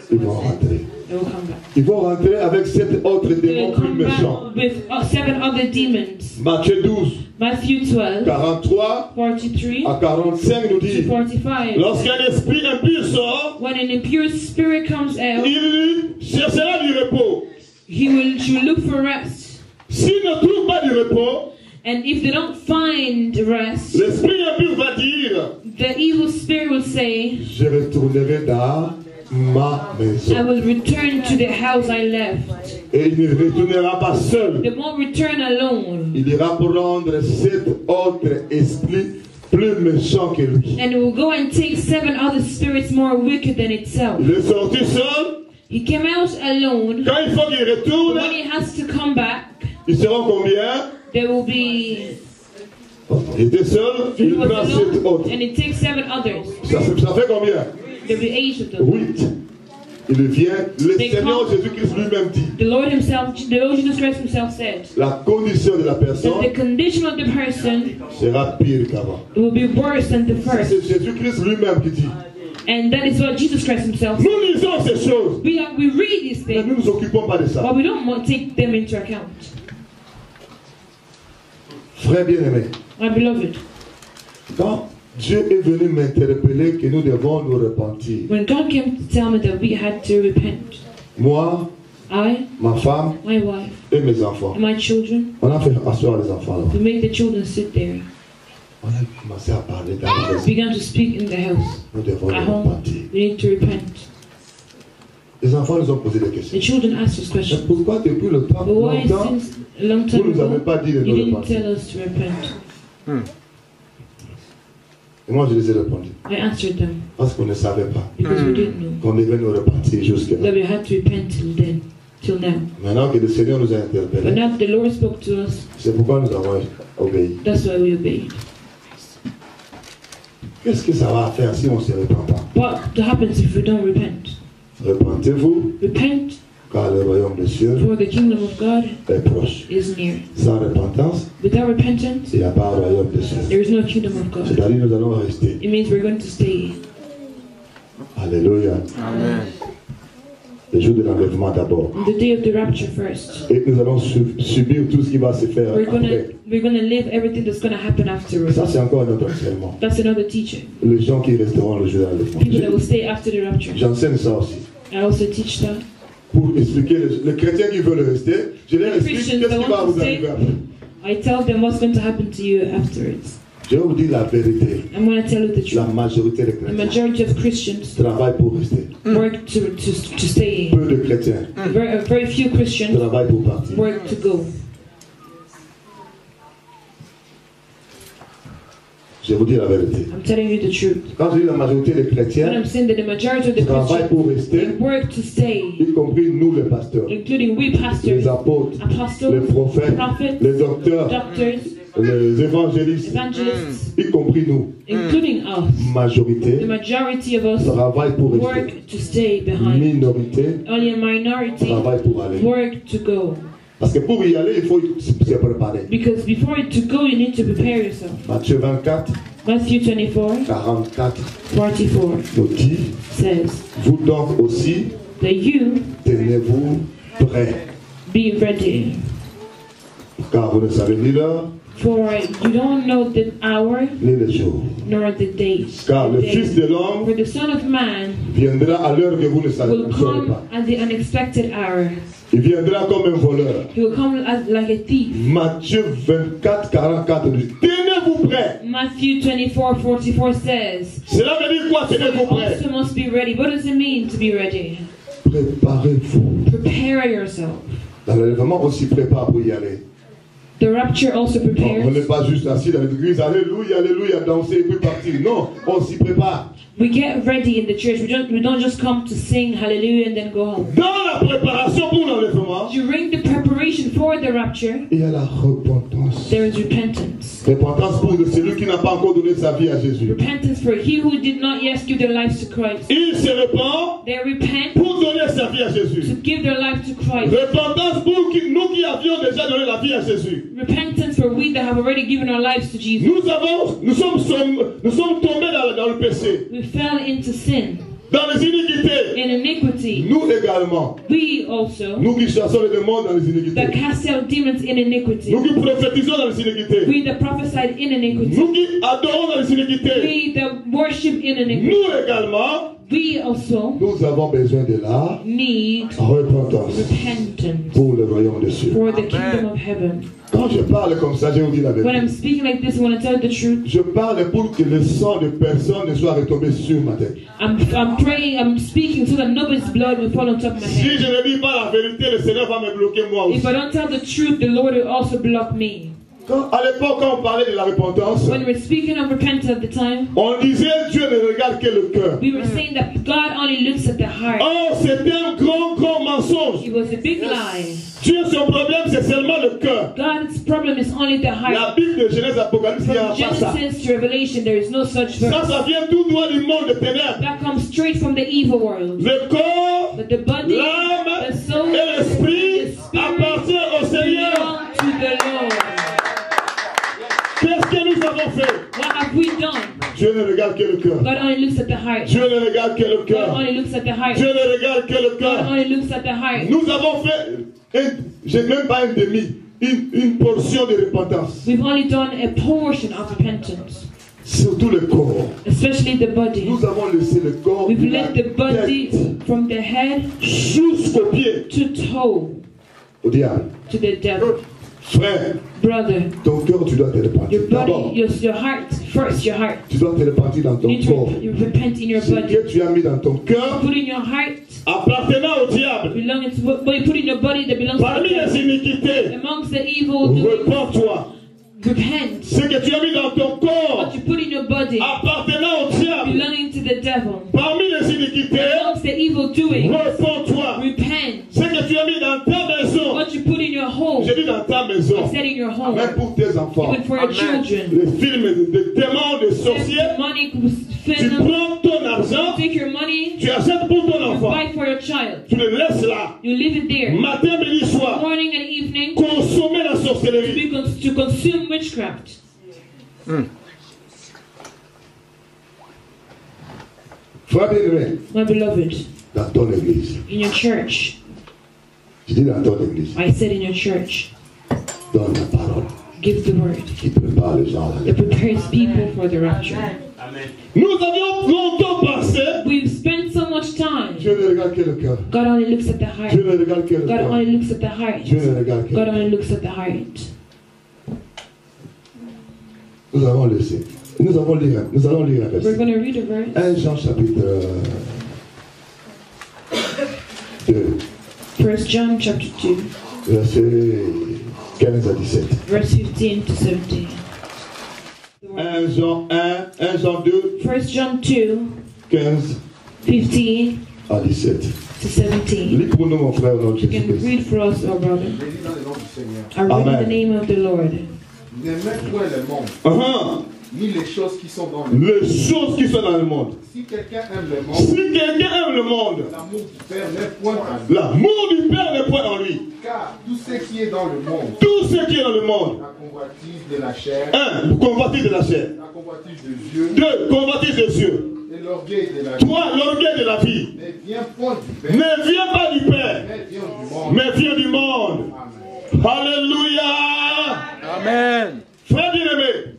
Ils vont rentrer. They will come back. Ils vont rentrer avec 7 autres They démons will plus come méchants. back with 7 other demons. Matthieu 12, Matthew 12, 43 43 à 45 nous to dit, 45. lorsqu'un esprit impur sort, When an impure spirit comes out, il cherchera du repos. she will look for rest. S'il ne trouve pas du repos, And if they don't find rest, l'esprit impur va dire, the evil spirit will say, je retournerai dans ma I maison. will return to the house I left. Et il ne retournera pas seul. They won't return alone. Il ira prendre 7 autres esprits plus méchants que lui. And it will go and take 7 other spirits more wicked than itself. Il est sorti seul. He came out alone. Quand il faut qu'il retourne, When he has to come back, ils seront combien? there will be. Il était seul, He il was prend 7 alone, autres. and it takes 7 others. Ça fait combien? There will be 8 of them. 8. Il vient, le They Seigneur come. Jésus-Christ lui-même dit, The Lord Jesus Christ himself said la condition de la that the personne condition of the person sera pire qu'avant. will be worse than the first. C'est Jésus-Christ lui-même qui dit. And that is what Jesus Christ himself said. Nous lisons ces choses, We read these mais things, nous ne nous occupons pas de ça. but we don't want to take them into account. Frère bien-aimé, My beloved, quand Dieu est venu m'interpeller que nous devons nous repentir, when God came to tell me that we had to repent, moi, I, ma femme my wife, et mes enfants, and my children, on a fait asseoir les enfants là. we made the children sit there. On a commencé à parler dans la maison. Began to speak in the house. Nous devons At nous home, repentir. we need to repent. Les enfants nous ont posé des The questions. children asked us Mais questions. pourquoi depuis le temps, But why longtemps, since a long vous time ne nous avez ago, pas dit de you nous didn't repentir? tell us to repent? Et moi je les ai répondu. I answered them Parce qu'on ne savait pas because we didn't know qu'on devait nous repentir jusque-là. that we had to repent till now. Maintenant que le Seigneur nous a But interpellés, now that the Lord spoke to us, c'est pourquoi nous avons obéi. that's why we obeyed. Qu'est-ce que ça va faire si on ne se repent pas? What happens if we don't repent? Repentez-vous, Repent, car le royaume des cieux for the kingdom of God est proche. is near. Sans repentance, Without repentance, il n'y a pas de royaume des cieux. there is no kingdom of God. C'est-à-dire nous allons rester. It means we're going to stay. Alléluia. Amen. Le jour de l'enlèvement d'abord. On the day of the rapture first. Et nous allons subir tout ce qui va se faire We're après. gonna live everything that's gonna happen afterwards. Ça, c'est encore un autre enseignement. That's another teaching. Les gens qui resteront le jour de People that will l'enlèvement. stay after the rapture. J'enseigne ça aussi. I also teach that. Pour expliquer les chrétiens qui veulent rester, je leur explique Christians qu'est-ce that qui va want to vous stay, arriver après. I tell them what's going to happen to you afterwards. Je vais vous dire la vérité. I'm going to tell you the La truth. majorité des The chrétiens majority of Christians travaillent pour rester. work to stay. Peu de chrétiens Very few Christians travaillent pour partir. work to go. Je vais vous dire la vérité. I'm telling you the truth. Quand je dis la majorité des When chrétiens I'm saying that the majority of the travaillent pour Christians rester, they work to stay, y compris nous les pasteurs, including we les pastors, apôtres, les apostles, prophètes, prophets, les docteurs, doctors, les évangélistes, evangelists, y compris nous. including us. Majorité The majority of us travaillent pour rester. work to stay behind. Minorité Only a minority travaille pour aller. work to go. Parce que pour y aller, il faut se préparer. Because before to go, you need to prepare yourself. Matthieu 24, Matthew 24, 44 44 nous dit, says vous donc aussi, that you tenez-vous prêts, be ready. car vous ne savez ni l'heure, For you don't know the hour ni le jour. nor the days. Car le Fils de For l'homme the Son of Man viendra à l'heure que vous ne saurez will come pas. at the unexpected hour. Il viendra comme un voleur. He will come as like a thief. Matthieu 24, 44 dit, tenez-vous prêts. Matthew 24, 44 says, Cela veut dire quoi, tenez-vous you prêts? also must be ready. What does it mean to be ready? Préparez-vous. Prepare yourself. Dans l'enlèvement, on s'y prépare pour y aller. The rapture also On n'est prepares. pas juste assis dans l'église, alléluia, alléluia, danser et puis partir. Non, on s'y prépare. We get ready in the church. We don't just come to sing hallelujah and then go home. Dans la préparation pour l'enlèvement, During the preparation for the rapture, il y a la repentance. there is repentance. Repentance pour celui qui n'a pas encore donné sa vie à Jésus. Repentance for he who did not yet give their lives to Christ. Il se repent They repent pour donner sa vie à Jésus. to give their life to Christ. Repentance pour nous qui avions déjà donné la vie à Jésus. Repentance for we that have already given our lives to Jesus. Nous sommes tombés dans le péché, We fell into sin, dans les iniquités. in iniquity. Nous également, We also nous qui chassons les démons dans les that iniquités. cast out demons in iniquity. Nous qui prophétisons dans les iniquités. We that prophesied in iniquity. Nous qui adorons dans les iniquités. We that worship in iniquity. Nous également, We also nous avons besoin de la need repentance repentance pour le royaume des cieux. for the kingdom of heaven. Quand je parle comme ça, je vous dis la When vérité. I'm speaking like this, I want to tell you the truth. Je parle pour que le sang de personne ne soit retombé sur ma tête. I'm praying, I'm speaking so that nobody's blood will fall on top of my Si head. je ne dis pas la vérité, le Seigneur va me bloquer moi aussi. If I don't tell the truth, the Lord will also block me. À l'époque, quand on parlait de la repentance, When we're speaking of repentance at the time, on disait Dieu ne regarde que le cœur. we were saying that God only looks at the heart. Or, c'était un grand mensonge. It was a big lie. Dieu, son problème, c'est seulement le cœur. God's problem is only the La heart. Bible de Genèse Apocalypse, il n'y a From pas ça. Genesis to Revelation, there is no such verse. Ça vient tout droit du monde de ténèbres. That comes straight from the evil world. Le corps, But the body, l'âme the soul, et l'esprit and the spirit appartiennent au Seigneur. belong to the Lord. Qu'est-ce que nous avons fait? What have we done? Dieu ne regarde que le cœur. God only looks at the heart. Dieu ne regarde que le God cœur. only looks at the heart. Dieu ne regarde que le God cœur. only looks at the heart. Nous avons fait, j'ai même pas un demi, une portion de repentance. We've only done a portion of repentance, Surtout le corps. especially the body. Nous avons laissé le corps We've de la let the body tête from the head jusqu'aux pieds to toe au diable. to the devil. Frère, Brother, ton cœur, tu dois te repentir. your D'abord, body, your heart, first your heart. tu dois te repentir dans You ton need corps. to repent in your Ce body. que tu as mis dans ton cœur Put in your heart, appartenant au diable. belonging to what you put in your body that belongs to Parmi the les devil. iniquités, Amongst the evil doings, repens-toi. repent. Ce que tu as mis dans ton corps What you put in your body appartenant au diable. belonging to the devil. Parmi les iniquités, Amongst the evil doing, repens-toi. repent. Ce que tu as mis dans ta maison, What you put in your home, j'ai dit dans ta I maison, said in your home, même pour tes enfants. even for your children. Les films de démons, de sorciers, Money tu film, prends ton argent, take your money, tu achètes pour ton you enfant, buy for your child. tu le laisses là, You leave it there. matin, midi, soir, Morning and evening consommer la sorcellerie. to consume witchcraft. Frère bien-aimé, My beloved, dans ton église, in your church, je dis dans ton église, I said in your church, donne la parole give the word. qui prépare les gens à la It prepares people for the rapture. Nous avions longtemps pensé, We've spent so much time. Dieu ne regarde que le cœur. God only looks at the heart. Dieu ne regarde que le God cœur. only looks at the heart. Dieu ne regarde que God le cœur. only looks at the heart. Nous allons laisser. Nous allons lire un verset. We're going to read a verse. 1 Jean chapitre 2. 1 John chapter 2. Verset 15 à 17. Verse 15 to 17. 1 Jean 2. 1 John 2. 15 15 à 17. to 17. Lis pour nous, mon frère, au nom de You can Jésus-Christ. read for us, our brother. I read in Amen. the name of the Lord. N'aimez point le monde, ni les choses qui sont dans le monde. Les choses qui sont dans le monde. Si quelqu'un aime le monde, Si quelqu'un aime le monde, l'amour du Père n'est point en lui. l'amour du Père n'est point en lui. Car tout ce qui est dans le monde, Tout ce qui est dans le monde. la convoitise de la chair, 1. Convoitise de la chair. la convoitise des yeux 2. Convoitise des cieux. et l'orgueil de la vie 3. L'orgueil de la vie. ne vient point du Père, Ne vient pas du Père, mais vient du monde. mais vient du monde. Amen. Alléluia. Amen. Frère bien-aimé,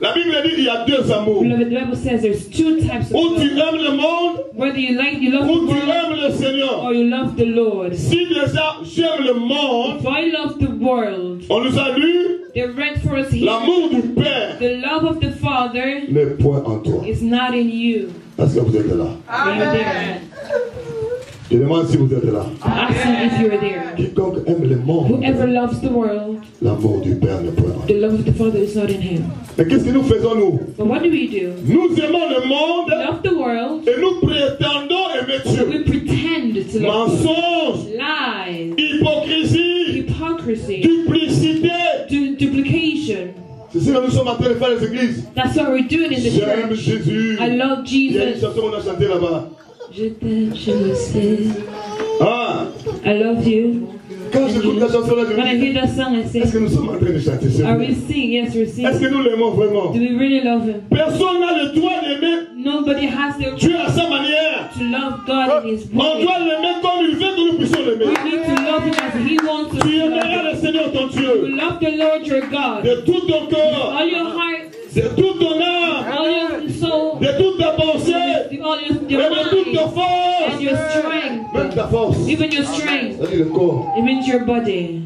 la Bible dit qu'il y a deux amours. Beloved, the Bible says there's two types of Ou tu love. aimes le monde, Whether you love ou the tu world aimes le Seigneur. or you love the Lord. Si déjà j'aime le monde, If I love the world, on nous a lu, they read for us here. l'amour du Père The love of the Father n'est point en toi. is not in you. Est-ce que vous êtes là? Are you there? Je demande si vous êtes là. I'm asking if you're there. Quiconque aime le monde, Whoever loves the world, l'amour du Père n'est point en the lui. love of the Father is not in him. Mais qu'est-ce que nous faisons nous? But what do we do? Nous aimons le monde We love the world. et nous prétendons aimer Dieu. We pretend to love God. Mensonge, Lies, hypocrisie, hypocrisy, duplicité. duplication. C'est ce que nous sommes en train de faire les églises. That's what we're doing in the J'aime church. Jésus. I love Il y a une Jesus. chanson qu'on a chantée là-bas. Je t'aime, je le sais. Ah, I love you. quand j'écoute la chanson là, je When I me hear dis, that song, I est-ce say, que nous sommes en train de chanter ce are we Dieu? singing? Yes, we're Est-ce que singing. nous l'aimons vraiment? Do we really love him? Personne n'a le droit d'aimer Nobody has the Dieu à sa manière. to love God in his On way. doit l'aimer comme il veut que nous puissions We l'aimer. need to love him as he wants us Tu to love aimeras him. le Seigneur ton You Dieu love the Lord your God. de tout ton cœur, All your heart, de toute ton âme, all your soul, de toute ta pensée all et your de toute ta mind, force. and your strength. Même ta force, Even your strength, c'est-à-dire le corps. even your body.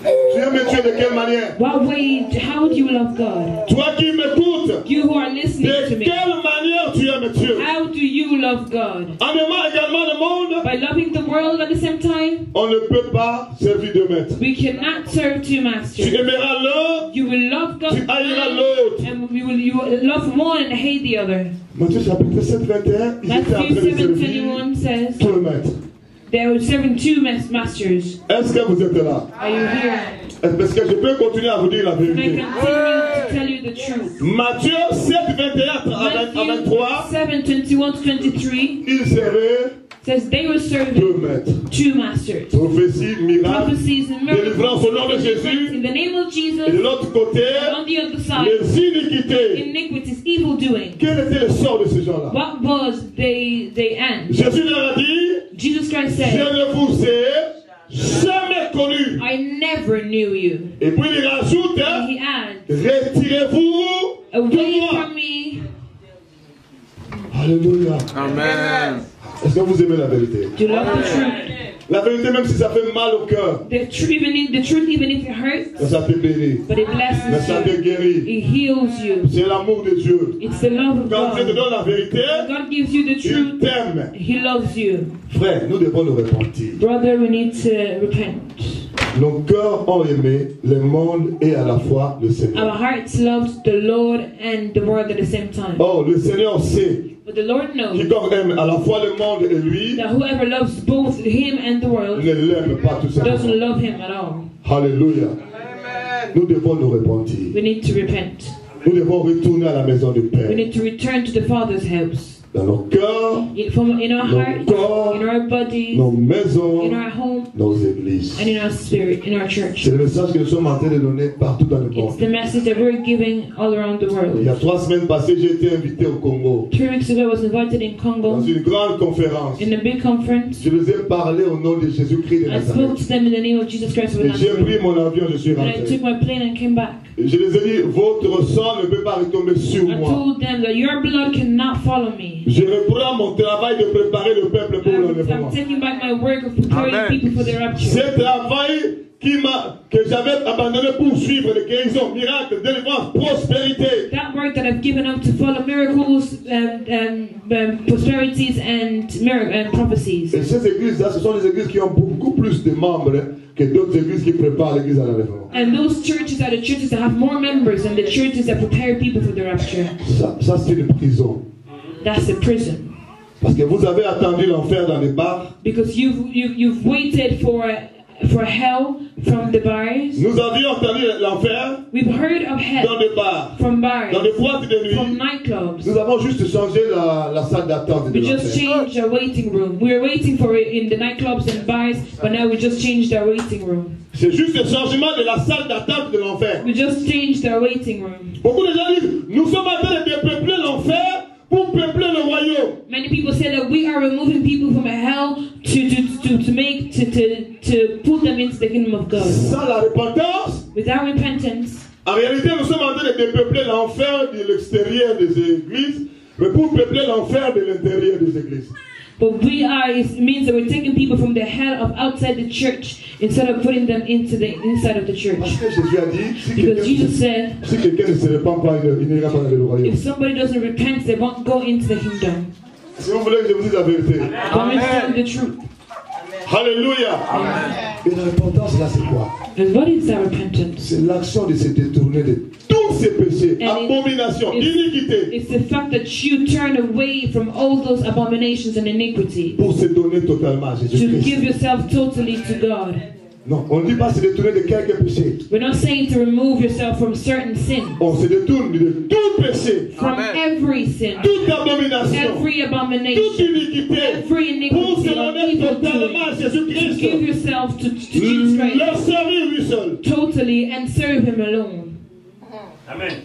Tu aimes Dieu de quelle manière? What way, how do you love God? Toi qui m'écoutes, You who are listening de to me, quelle manière tu aimes Dieu? how do you love God? En aimant également le monde, By loving the world at the same time? on ne peut pas servir deux maîtres. We cannot serve two Tu masters. aimeras l'un, You will love God tu haïras l'autre. and you will love one and hate the other. Matthieu chapitre 7, 21, ils étaient en train Matthew de servir 7:21 says tout le maître. they were serving two masters. Est-ce que vous êtes là? Are you here? Parce que je peux continuer à vous dire la Can I vérité. continue to tell you the truth? Matthieu 7, 21 à 23, 7:21 to 23 ils servaient says they were serving deux maîtres. two masters. Prophétie, miracle, Prophecies and miracles délivrance au nom de Jésus. in the name of Et de Jesus. l'autre côté, On the other side, les iniquités. iniquities, evil doing. Quel était le sort de ces gens-là? What was they end? Jésus leur a dit, Jesus Christ je said, ne vous ai jamais connu. I never knew you. Et puis il rajoute, And he adds, retirez-vous de away moi. from me. Alléluia. Amen. Est-ce que vous aimez la vérité? Do you love the truth? La vérité, même si ça fait mal au cœur, The truth, even if it hurts, ça te bénit, but it mais blesses ça te you. guérit. It heals you. C'est l'amour de Dieu. It's the love of Quand Dieu te God. donne la vérité, God gives you the il truth. t'aime. He loves you. Frère, nous devons nous repentir. Brother, we need to repent. Nos cœurs ont aimé le monde et à la fois le Our Seigneur. hearts loved the Lord and the world at the same time. Oh, le Seigneur sait But the Lord knows quiconque aime à la fois le monde et lui that whoever loves both him and the world ne l'aime pas tout doesn't simplement. love him at all. Alléluia. Nous devons nous repentir. We need to repent. Nous devons retourner à la maison du We Père. need to return to the Father's house. Dans nos cœurs, In our hearts, in our bodies, nos maisons, in our home, nos églises. and in our spirit, in our church. C'est le message que nous sommes en train de donner partout dans le It's monde. the message that we're giving all around the Il world. y a 3 semaines passées, j'ai été invité au Congo 3 weeks ago, I was invited in dans Congo une grande conférence. in a big conference. Je les ai parlé au nom de Jésus-Christ de I spoke Nazareth. to them in the name of Jesus Christ of Et j'ai pris Nazareth. mon avion, je suis And I rentré. took my plane and came back. Je les ai dit, votre sang ne peut pas retomber sur I moi. told them that your blood cannot follow me. Je reprends mon travail de préparer le peuple pour I'm l'enlèvement. taking back my work of preparing Amen. people for their rapture. Ce travail que j'avais abandonné pour suivre les guérisons, miracles, délivrance, prospérité. That work that I've given up to follow miracles, prosperities and prophecies. Et ces églises-là, ce sont des églises qui ont beaucoup plus de membres que d'autres églises qui préparent l'église à la réforme. And those churches are the churches that have more members than the churches that prepare people for the rapture. Ça c'est une prison. That's a prison. Parce que vous avez attendu l'enfer dans les bars. Because you've waited for hell from the bars. Nous avions entendu l'enfer. We've heard of hell dans les bars, from bars, dans les boîtes de nuit, from nightclubs. Nous avons juste changé la salle d'attente de We just changed our waiting room. We were waiting for it in the nightclubs and bars, but now we just changed our waiting room. C'est juste le changement de la salle d'attente de l'enfer. We just changed our waiting room. Beaucoup de gens disent, nous sommes en train de dépeupler l'enfer pour peupler le royaume. Many people say that we are removing people from hell to put them into the kingdom of God. Sans la repentance, without repentance, en réalité, nous sommes en train de dépeupler l'enfer de l'extérieur des églises, mais pour peupler l'enfer de l'intérieur des églises. But it means that we're taking people from the hell of outside the church instead of putting them into the inside of the church. Parce que Jésus a dit, because Jesus said, si quelqu'un ne se répand pas, il n'ira pas dans le royaume. If somebody doesn't repent, they won't go into the kingdom. Si vous voulez que je vous dise la vérité. Amen. The truth. Alléluia. Et la repentance là, c'est quoi? And what is that repentance? C'est l'action de se détourner de tous ces péchés, abominations, iniquités. It's the fact that you turn away from all those abominations and iniquities. Pour se donner totalement à Jésus-Christ. To give yourself totally to God. Non, on ne dit pas se détourner de quelques péchés. We're not saying to remove yourself from certain sins. On se détourne de tout péché. From every sin. Toute abomination. Every abomination. Toute iniquité. Every iniquity. Pour se donner totalement à Jésus-Christ. To give yourself to Jesus Christ. Le servir lui seul. Totally and serve Him alone. Amen.